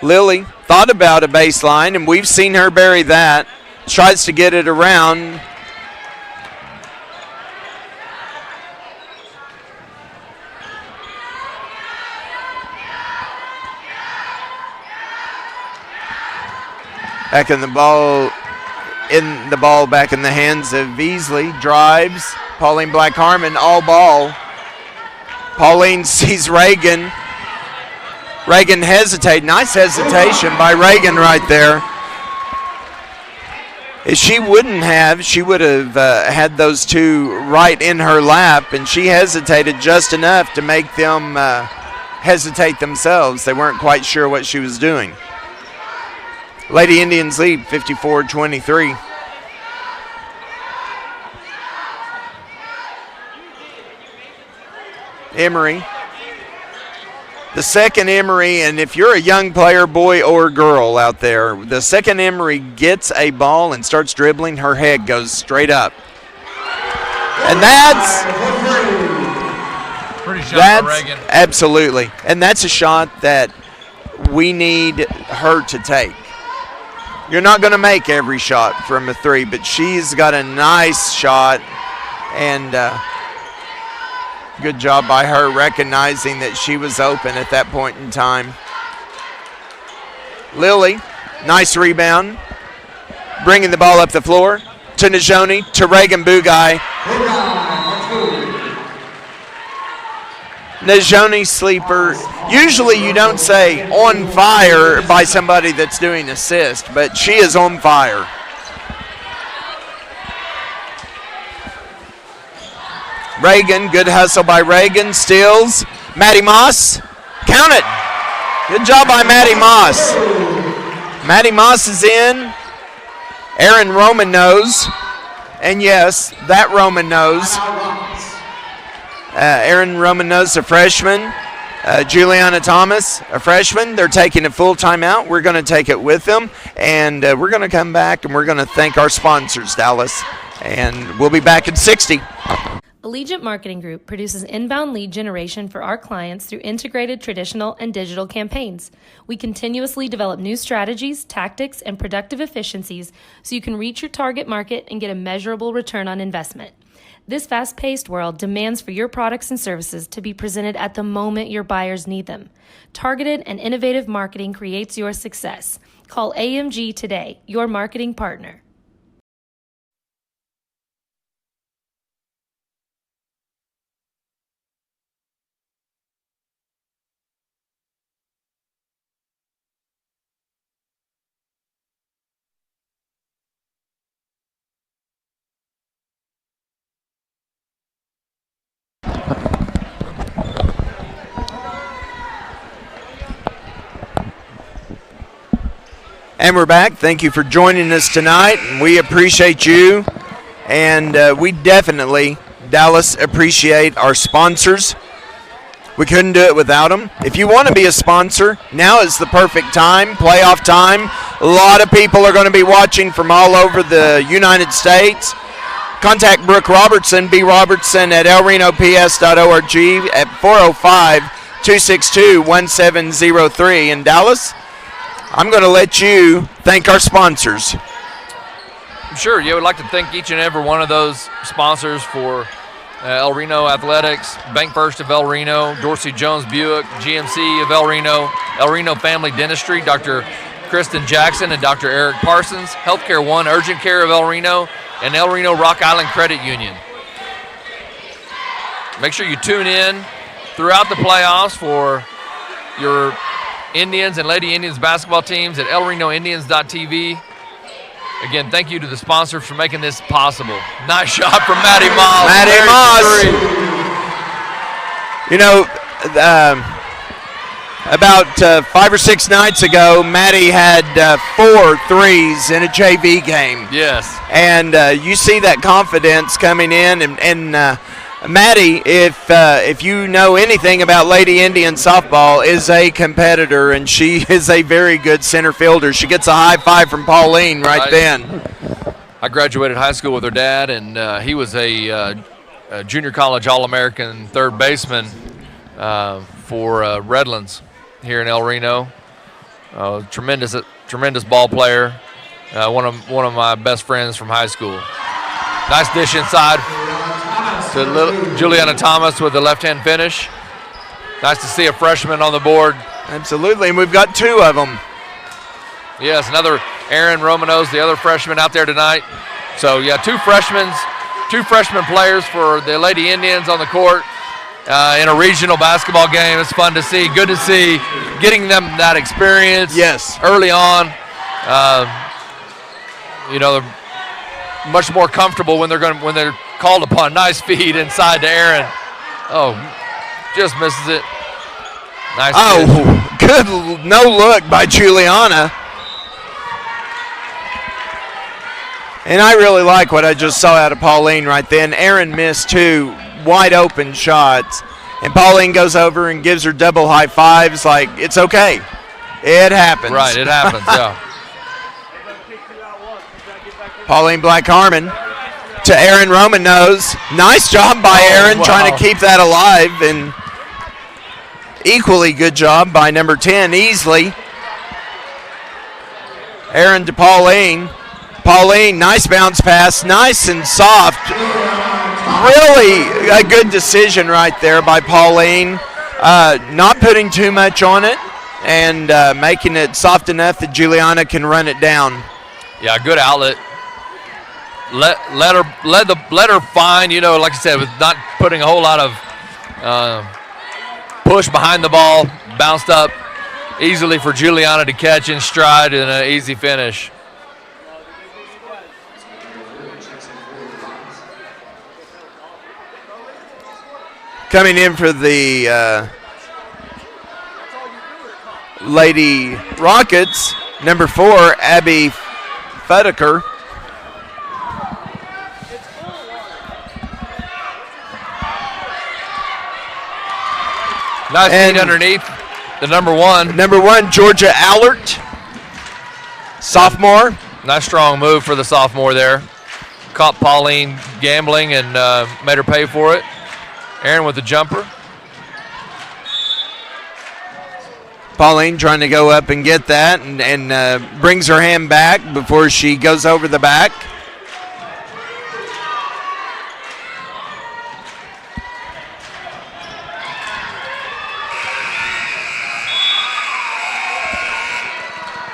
Lily thought about a baseline, and we've seen her bury that. Tries to get it around. Back in the ball back in the hands of Beasley. Drives. Pauline Black Harmon, all ball. Pauline sees Reagan. Reagan hesitate. Nice hesitation by Reagan right there. If she would have had those two right in her lap, and she hesitated just enough to make them hesitate themselves. They weren't quite sure what she was doing. Lady Indians lead 54-23. Emery. The second Emery, and if you're a young player, boy or girl out there, the second Emery gets a ball and starts dribbling, her head goes straight up. And that's pretty shot for Reagan. Absolutely. And that's a shot that we need her to take. You're not going to make every shot from a three, but she's got a nice shot, and good job by her recognizing that she was open at that point in time. Lily, nice rebound, bringing the ball up the floor to Najoni, to Reagan Bugai. Najoni sleeper. Usually you don't say on fire by somebody that's doing assist, but she is on fire. Reagan, good hustle by Reagan, steals. Maddie Moss, count it. Good job by Maddie Moss. Maddie Moss is in. Aaron Roman knows. And yes, that Roman knows. Aaron Roman knows, a freshman. Juliana Thomas, a freshman. They're taking a full timeout. We're going to take it with them. And we're going to come back and we're going to thank our sponsors, Dallas. And we'll be back in 60. Allegiant Marketing Group produces inbound lead generation for our clients through integrated traditional and digital campaigns. We continuously develop new strategies, tactics, and productive efficiencies so you can reach your target market and get a measurable return on investment. This fast-paced world demands for your products and services to be presented at the moment your buyers need them. Targeted and innovative marketing creates your success. Call AMG today, your marketing partner. And we're back. Thank you for joining us tonight. We appreciate you. And we definitely, Dallas, appreciate our sponsors. We couldn't do it without them. If you want to be a sponsor, now is the perfect time, playoff time. A lot of people are going to be watching from all over the United States. Contact Brooke Robertson, brobertson at elrenops.org at 405-262-1703. In Dallas, I'm going to let you thank our sponsors. Sure. Yeah, we'd like to thank each and every one of those sponsors for El Reno Athletics, Bank First of El Reno, Dorsey Jones Buick, GMC of El Reno Family Dentistry, Dr. Kristen Jackson and Dr. Eric Parsons, Healthcare One Urgent Care of El Reno, and El Reno Rock Island Credit Union. Make sure you tune in throughout the playoffs for your Indians and Lady Indians basketball teams at elrenoindians.tv. Again, thank you to the sponsors for making this possible. Nice shot from Maddie Moss. Maddie Moss. You know, about 5 or 6 nights ago, Maddie had 4 threes in a JV game. Yes. And you see that confidence coming in. And Maddie, if you know anything about Lady Indian softball, is a competitor, and she is a very good center fielder. She gets a high five from Pauline right then. I graduated high school with her dad, and he was a junior college All-American third baseman for Redlands here in El Reno. Tremendous ball player. One of my best friends from high school. Nice dish inside to Juliana Thomas with the left-hand finish. Nice to see a freshman on the board. Absolutely, and we've got 2 of them. Yes, another Aaron Romanos, the other freshman out there tonight. So, yeah, 2 freshman players for the Lady Indians on the court in a regional basketball game. It's fun to see. Good to see getting them that experience. Yes. Early on. They're much more comfortable when they're called upon. Nice feed inside to Aaron. Oh, just misses it. Nice. Good no look by Juliana. And I really like what I just saw out of Pauline right then. Aaron missed 2 wide open shots, and Pauline goes over and gives her double high fives like, it's okay. It happens. Right, it happens, yeah. Pauline Black-Harmon to Aaron Romanos. Nice job by Aaron trying to keep that alive, and equally good job by number 10, Easley. Aaron to Pauline. Pauline, nice bounce pass, nice and soft. Really a good decision right there by Pauline. Not putting too much on it and making it soft enough that Juliana can run it down. Yeah, good outlet. Let her find, like I said, with not putting a whole lot of push behind the ball, bounced up easily for Juliana to catch in stride and an easy finish. Coming in for the Lady Rockets, number 4, Abby Fedeker. Nice feed underneath the number 1. Number 1, Georgia Allert, sophomore. Nice strong move for the sophomore there. Caught Pauline gambling and made her pay for it. Aaron with the jumper. Pauline trying to go up and get that and brings her hand back before she goes over the back.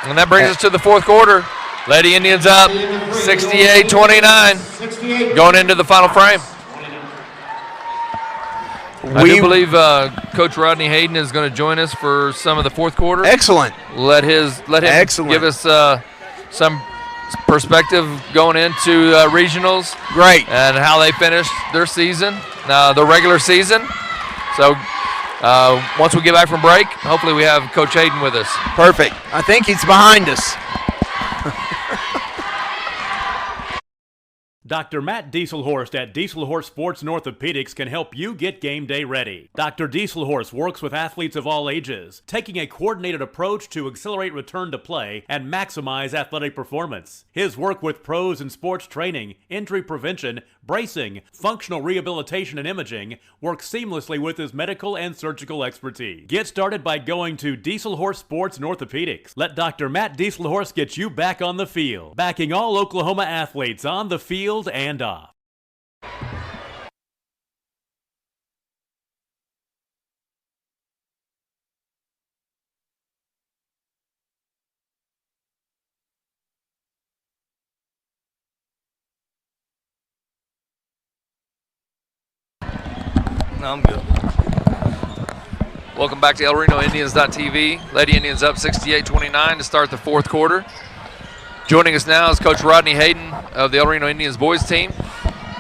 And that brings us to the 4th quarter. Lady Indians up 68-29 going into the final frame. I do believe Coach Rodney Hayden is going to join us for some of the 4th quarter. Excellent. Let him give us some perspective going into regionals. Great. And how they finished their season, the regular season. So once we get back from break, hopefully we have Coach Hayden with us. Perfect. I think he's behind us. Dr. Matt Dieselhorst at Dieselhorst Sports and Orthopedics can help you get game day ready. Dr. Dieselhorst works with athletes of all ages, taking a coordinated approach to accelerate return to play and maximize athletic performance. His work with pros in sports training, injury prevention, bracing, functional rehabilitation, and imaging works seamlessly with his medical and surgical expertise. Get started by going to Dieselhorst Sports and Orthopedics. Let Dr. Matt Dieselhorst get you back on the field, backing all Oklahoma athletes on the field and off. No, I'm good. Welcome back to El Reno Indians.tv. Lady Indians up 68-29 to start the fourth quarter. Joining us now is Coach Rodney Hayden of the El Reno Indians boys team.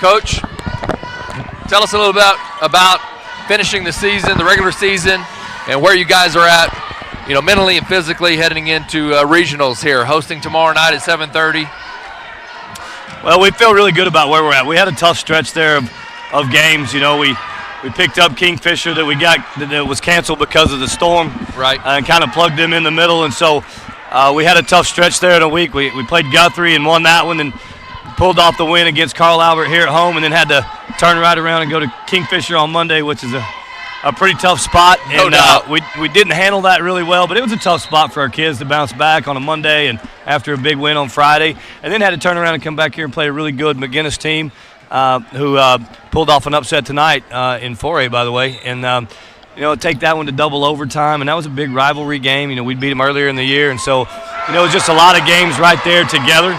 Coach, tell us a little bit about finishing the season, the regular season, and where you guys are at, mentally and physically heading into regionals here, hosting tomorrow night at 7:30. Well, we feel really good about where we're at. We had a tough stretch there of games. We picked up Kingfisher that was canceled because of the storm, right? And kind of plugged them in the middle, and so we had a tough stretch there in a week. We played Guthrie and won that one, and pulled off the win against Carl Albert here at home, and then had to turn right around and go to Kingfisher on Monday, which is a pretty tough spot. No doubt. We didn't handle that really well, but it was a tough spot for our kids to bounce back on a Monday and after a big win on Friday, and then had to turn around and come back here and play a really good McGinnis team who pulled off an upset tonight in 4A, by the way, and take that one to double overtime, and that was a big rivalry game. We'd beat them earlier in the year, and so it was just a lot of games right there together.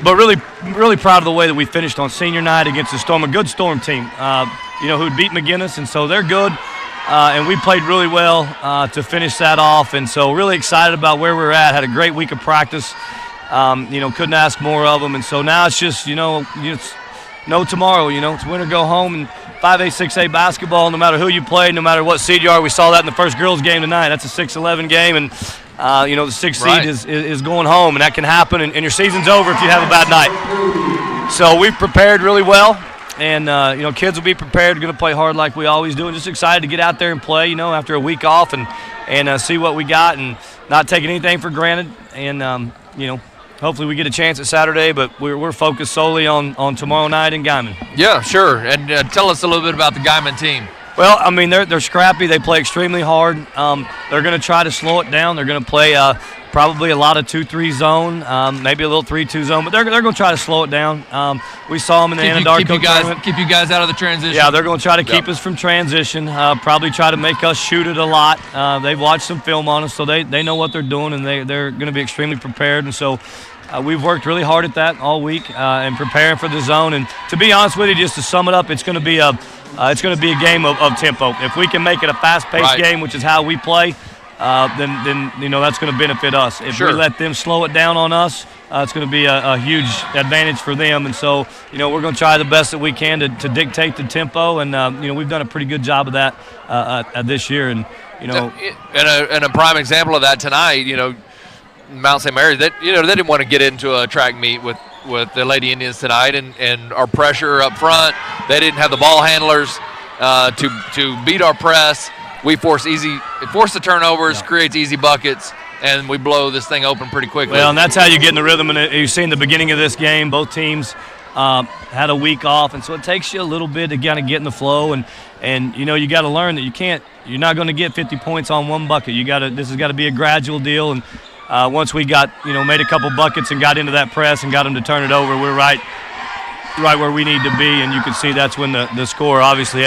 But really proud of the way that we finished on senior night against the Storm, a good Storm team, who'd beat McGinnis, and so they're good. And we played really well to finish that off, and so really excited about where we're at. Had a great week of practice. Couldn't ask more of them, and so now it's just, no tomorrow. It's win or go home, and 5A, 6A basketball, no matter who you play, no matter what seed you are. We saw that in the first girls game tonight. That's a 6-11 game, and the sixth seed is going home, and that can happen, and your season's over if you have a bad night. So we've prepared really well, and kids will be prepared. We're going to play hard like we always do, and just excited to get out there and play, after a week off, and see what we got, and not taking anything for granted, and hopefully we get a chance at Saturday, but we're focused solely on tomorrow night in Guyman. Yeah, sure. And tell us a little bit about the Guyman team. Well, they're scrappy. They play extremely hard. They're going to try to slow it down. They're going to play probably a lot of 2-3 zone, maybe a little 3-2 zone, but they're going to try to slow it down. We saw them in the Anadarko tournament. Keep you guys out of the transition. Yeah, they're going to try to keep us from transition, probably try to make us shoot it a lot. They've watched some film on us, so they know what they're doing, and they're going to be extremely prepared. And so we've worked really hard at that all week and preparing for the zone. And to be honest with you, just to sum it up, it's going to be a game of tempo. If we can make it a fast-paced game, which is how we play, then that's going to benefit us. If we let them slow it down on us, it's going to be a huge advantage for them. And so, we're going to try the best that we can to dictate the tempo. And we've done a pretty good job of that this year. And and a prime example of that tonight, Mount St. Mary's, they didn't want to get into a track meet with the Lady Indians tonight, and our pressure up front. They didn't have the ball handlers to beat our press. We force the turnovers, creates easy buckets, and we blow this thing open pretty quickly. Well, and that's how you get in the rhythm. And you've seen the beginning of this game, both teams had a week off, and so it takes you a little bit to kind of get in the flow. And you got to learn that you're not going to get 50 points on one bucket. This has got to be a gradual deal. And once we got, made a couple buckets and got into that press and got them to turn it over, we're right where we need to be. And you can see that's when the score obviously,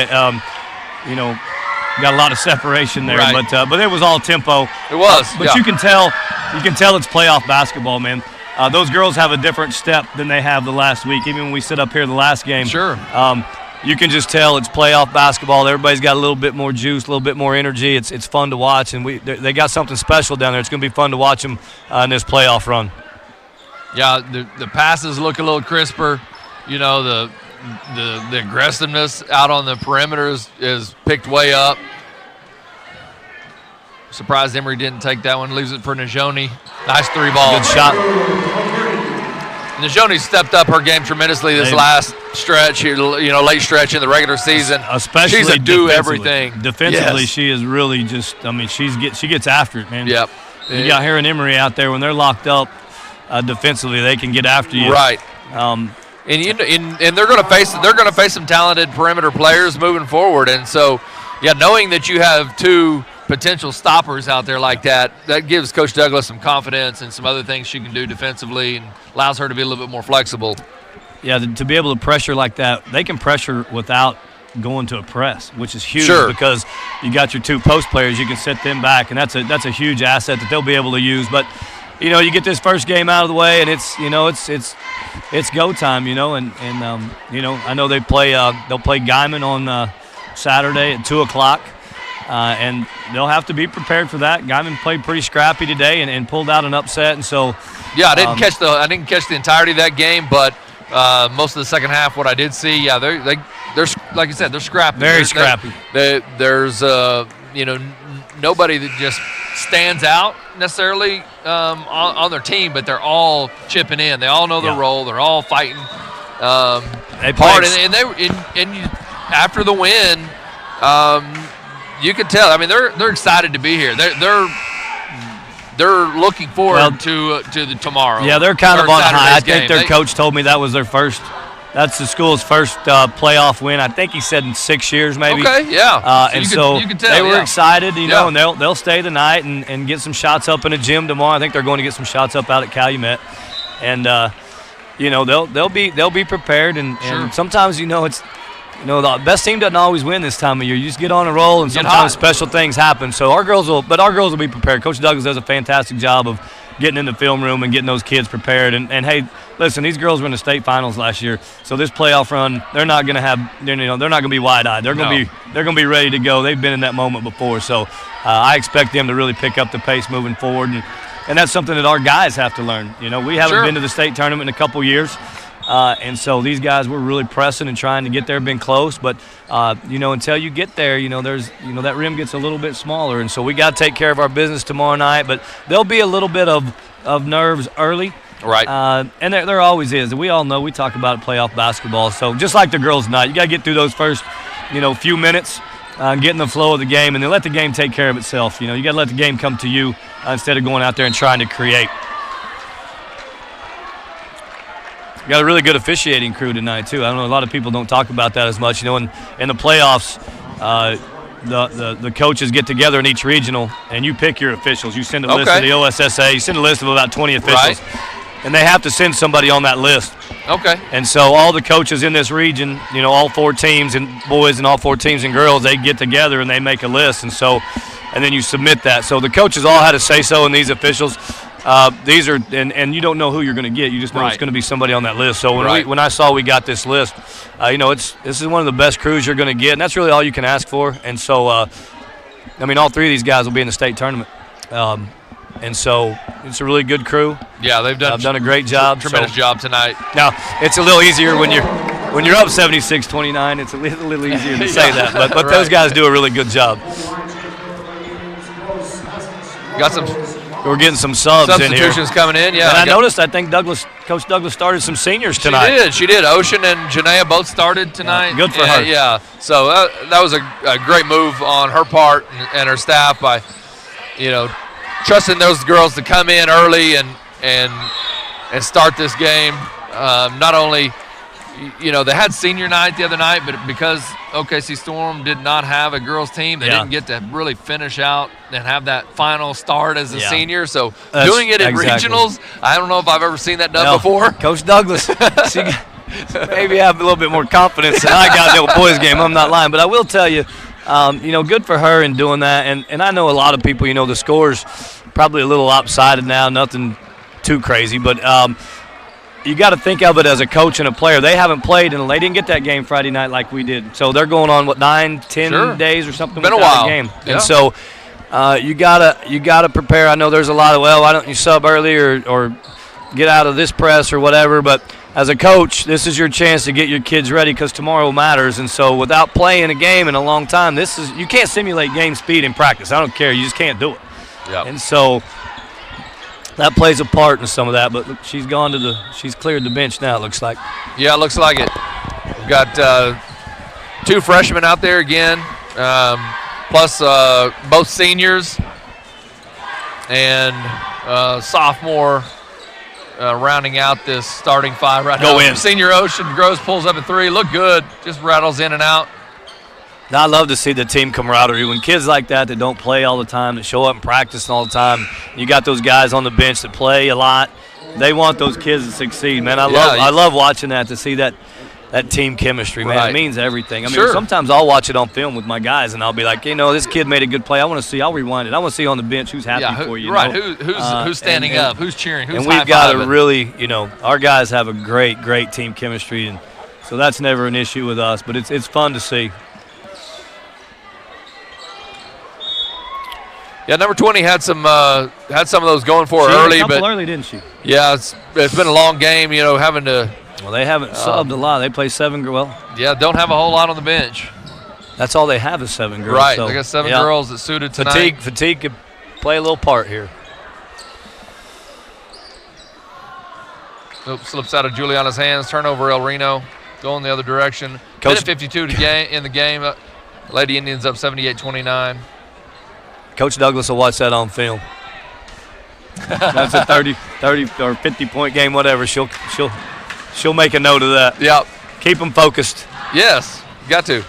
got a lot of separation there. Right. But it was all tempo. It was. But you can tell it's playoff basketball, man. Those girls have a different step than they have the last week. Even when we sit up here the last game. Sure. You can just tell it's playoff basketball. Everybody's got a little bit more juice, a little bit more energy. It's fun to watch, and they got something special down there. It's going to be fun to watch them in this playoff run. Yeah, the passes look a little crisper. The aggressiveness out on the perimeter is picked way up. Surprised Emory didn't take that one. Leaves it for Najoni. Nice three ball. Good shot. Najoni stepped up her game tremendously this last stretch here, late stretch in the regular season. Especially she's a do-everything. Defensively, yes. she is really just, she gets after it, man. Yep. You got her and Emery out there when they're locked up defensively, they can get after you. Right. And they're going to face some talented perimeter players moving forward, and so knowing that you have two potential stoppers out there like that gives Coach Douglas some confidence and some other things she can do defensively and allows her to be a little bit more flexible. Yeah, to be able to pressure like that, they can pressure without going to a press, which is huge because you got your two post players, you can set them back, and that's a huge asset that they'll be able to use. But you get this first game out of the way, and it's go time, and I know they'll play Guyman on Saturday at 2:00. And they'll have to be prepared for that. Guyman played pretty scrappy today and pulled out an upset, and so I didn't catch the entirety of that game, but most of the second half, what I did see, they're like you said, they're scrappy. Very scrappy. There's nobody that just stands out necessarily on their team, but they're all chipping in. They all know their role. They're all fighting hard, and after the win. You can tell. I mean, they're excited to be here. They're looking forward to the tomorrow. Yeah, they're kind of on high. I think game. their coach told me that was their first. That's the school's first playoff win. I think he said in 6 years, maybe. Okay, yeah. And so you can tell, they were excited, and they'll stay the night and get some shots up in the gym tomorrow. I think they're going to get some shots up out at Calumet, and they'll be prepared. And sometimes it's. The best team doesn't always win this time of year. You just get on a roll, and sometimes special things happen. So our girls will be prepared. Coach Douglas does a fantastic job of getting in the film room and getting those kids prepared. And hey, listen, these girls were in the state finals last year, so this playoff run, they're not going to be wide-eyed. They're going to be ready to go. They've been in that moment before, so I expect them to really pick up the pace moving forward. And that's something that our guys have to learn. We haven't been to the state tournament in a couple years. And so these guys were really pressing and trying to get there, been close, but until you get there, there's that rim gets a little bit smaller, and so we got to take care of our business tomorrow night. But there'll be a little bit of nerves early, right? And there always is. We all know, we talk about playoff basketball. So just like the girls' night, you got to get through those first few minutes, get in the flow of the game, and then let the game take care of itself. You got to let the game come to you instead of going out there and trying to create. Got a really good officiating crew tonight, too. I don't know, a lot of people don't talk about that as much. In the playoffs, the coaches get together in each regional, and you pick your officials. You send a list to the OSSA. You send a list of about 20 officials, and they have to send somebody on that list. Okay. And so all the coaches in this region, all 4 teams and boys and all 4 teams and girls, they get together and they make a list, and then you submit that. So the coaches all had a say-so in these officials. These are, and you don't know who you're going to get. You just know it's going to be somebody on that list. So when I saw we got this list, this is one of the best crews you're going to get, and that's really all you can ask for. And so, all 3 of these guys will be in the state tournament. And so it's a really good crew. Yeah, they've done a great job. Tremendous job tonight. Now, it's a little easier when you're up 76-29. It's a little easier to say that, but those guys do a really good job. We're getting some subs in here. Substitutions coming in, yeah. And I noticed, I think Coach Douglas started some seniors tonight. She did. Ocean and Janaea both started tonight. Good for her. Yeah, so that was a great move on her part and her staff by, trusting those girls to come in early and start this game. Not only, they had senior night the other night, but because OKC Storm did not have a girls team, they didn't get to really finish out and have that final start as a senior. So doing it in regionals, I don't know if I've ever seen that done before. Coach Douglas, maybe have a little bit more confidence than I got in the boys game. I'm not lying, but I will tell you, good for her in doing that. And I know a lot of people, the score's probably a little lopsided now, nothing too crazy, but you got to think of it as a coach and a player. They haven't played, and they didn't get that game Friday night like we did. So they're going on 9-10 days or something. Been a while. Game. Yeah. And so you gotta prepare. I know there's a lot of why don't you sub early or get out of this press or whatever. But as a coach, this is your chance to get your kids ready because tomorrow matters. And so without playing a game in a long time, you can't simulate game speed in practice. I don't care. You just can't do it. Yeah. And so. that plays a part in some of that. But look, she's cleared the bench now, it looks like. Yeah, it looks like it. We've got 2 freshmen out there again, plus both seniors and sophomore rounding out this starting 5 right now. Go in. Senior Ocean Gross pulls up at 3. Look good. Just rattles in and out. Now, I love to see the team camaraderie. When kids like that don't play all the time, that show up and practice all the time, you got those guys on the bench that play a lot. They want those kids to succeed, man. I love watching that, to see that team chemistry, man. Right. It means everything. I mean, Sure. sometimes I'll watch it on film with my guys, and I'll be like, this kid made a good play. I'll rewind it. I want to see on the bench who's happy for you. Right. You know? Who's standing up? Who's cheering? Who's and we've got a high-fiving? really, our guys have a great team chemistry, and so that's never an issue with us. But it's fun to see. Yeah, number 20 had some of those going for her She had early, a couple but early, didn't she? Yeah, it's been a long game. Having to. Well, they haven't subbed a lot. They play 7. Well, yeah, don't have a whole lot on the bench. That's all they have is 7 girls. Right, so, they got 7 girls that suited tonight. Fatigue could play a little part here. Oops, slips out of Juliana's hands. Turnover, El Reno. Going the other direction. Coach, Minute 52 in the game. Lady Indians up 78-29. Coach Douglas will watch that on film. That's a 30 or 50-point game, whatever. She'll make a note of that. Yep. Keep them focused. Yes, got to.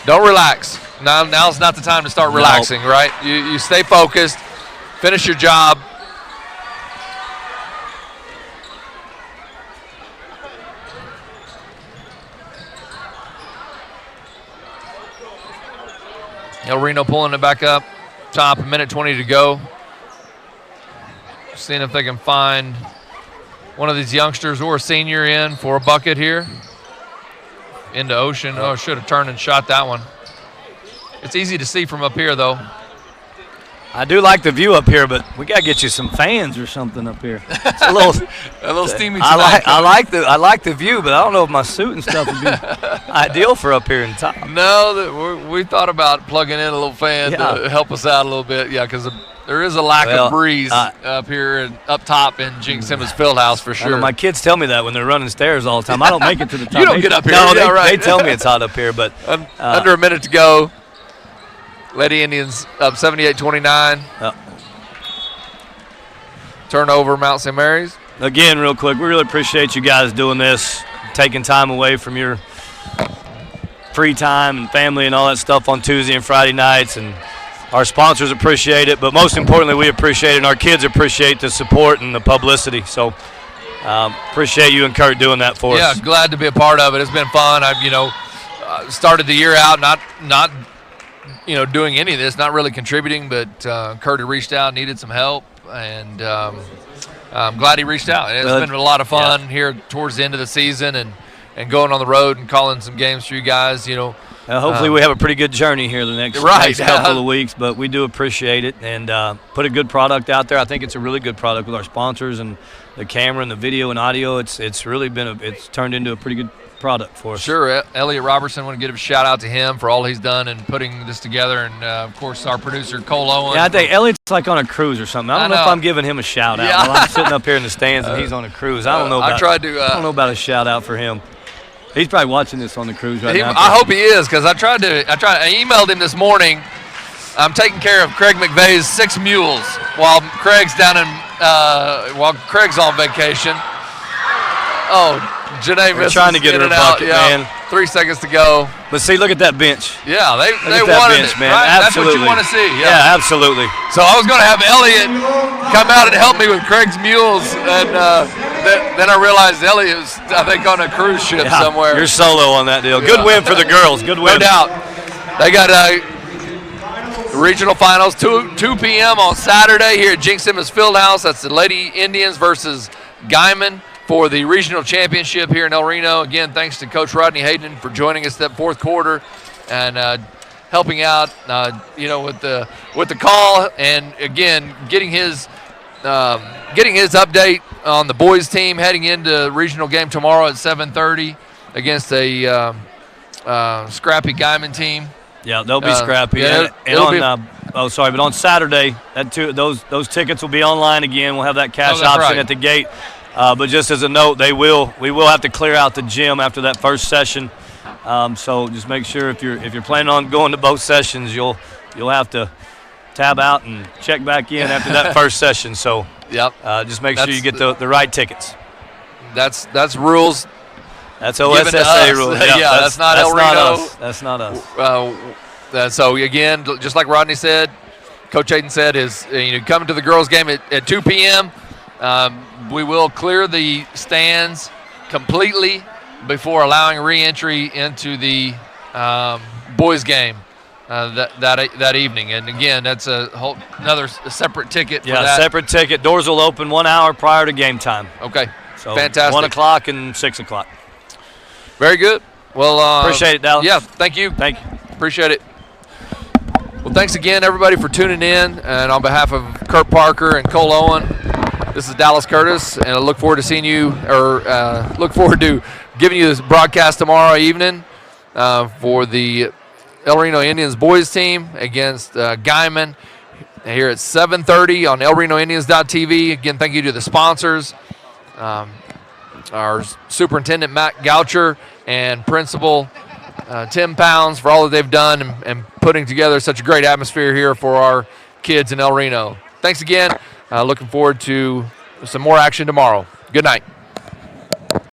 Don't relax. Now's not the time to start relaxing, right? You stay focused, finish your job. El Reno pulling it back up top, 1:20 to go. Seeing if they can find one of these youngsters or a senior in for a bucket here. Into Ocean. Oh, should have turned and shot that one. It's easy to see from up here, though. I do like the view up here, but we got to get you some fans or something up here. It's a little steamy tonight. I like the view, but I don't know if my suit and stuff would be ideal for up here in top. No, we thought about plugging in a little fan to help us out a little bit. Yeah, because there is a lack of breeze up here and up top in Jinx Simmons Fieldhouse for sure. My kids tell me that when they're running stairs all the time. I don't make it to the top. You don't get up here. No, right. They tell me it's hot up here, but under a minute to go. Lady Indians up 78-29. Turnover, Mount St. Mary's. Again, real quick, we really appreciate you guys doing this, taking time away from your free time and family and all that stuff on Tuesday and Friday nights. And our sponsors appreciate it, but most importantly, we appreciate it, and our kids appreciate the support and the publicity. So appreciate you and Kurt doing that for us. Yeah, glad to be a part of it. It's been fun. I've started the year out not doing any of this, not really contributing, but Kurt had reached out, needed some help, and I'm glad he reached out. It's been a lot of fun here towards the end of the season and going on the road and calling some games for you guys, hopefully we have a pretty good journey here the next couple of weeks, but we do appreciate it and put a good product out there. I think it's a really good product with our sponsors and the camera and the video and audio. It's really been it's turned into a pretty good product for us. Sure. Elliot Robertson, want to give a shout out to him for all he's done in putting this together, and of course our producer Cole Owen. Yeah, I think Elliot's like on a cruise or something. I don't know if I'm giving him a shout out. While I'm sitting up here in the stands and he's on a cruise. I don't know about I don't know about a shout out for him. He's probably watching this on the cruise right now. I hope he is, because I emailed him this morning. I'm taking care of Craig McVeigh's 6 mules while Craig's on vacation. Oh, Janae missed. Trying to get her a bucket, man. 3 seconds to go. But see, look at that bench. Yeah, they wanted bench, it, man. Right? Absolutely. That's what you want to see. Yeah, absolutely. So I was going to have Elliot come out and help me with Craig's mules, and then I realized Elliot was, I think, on a cruise ship somewhere. You're solo on that deal. Good win for the girls. Good win. No doubt. They got regional finals, 2 p.m. on Saturday here at Jinx Simmons Fieldhouse. That's the Lady Indians versus Guyman for the regional championship here in El Reno. Again, thanks to Coach Rodney Hayden for joining us that fourth quarter and helping out, with the call, and again getting his update on the boys team heading into the regional game tomorrow at 7:30 against a scrappy Guyman team. Yeah, they'll be scrappy. Yeah, and on But on Saturday, those tickets will be online again. We'll have that cash option at the gate. But just as a note, we will have to clear out the gym after that first session. So just make sure if you're planning on going to both sessions, you'll have to tab out and check back in after that first session. So just make sure you get the right tickets. That's rules. That's OSSA rules. Yeah, that's not El Reno. That's not us. So again, just like Rodney said, Coach Hayden said, is coming to the girls' game at 2 p.m. We will clear the stands completely before allowing re-entry into the boys' game that evening. And again, that's another separate ticket. For that. Separate ticket. Doors will open 1 hour prior to game time. Okay, so fantastic. 1 o'clock and 6 o'clock. Very good. Well, appreciate it, Dallas. Yeah, thank you. Appreciate it. Well, thanks again, everybody, for tuning in. And on behalf of Kurt Parker and Cole Owen, this is Dallas Curtis, and I look forward to seeing you, or look forward to giving you this broadcast tomorrow evening for the El Reno Indians boys team against Guyman here at 7:30 on elrenoindians.tv. Again, thank you to the sponsors, our superintendent, Matt Goucher, and principal, Tim Pounds, for all that they've done and putting together such a great atmosphere here for our kids in El Reno. Thanks again. Looking forward to some more action tomorrow. Good night.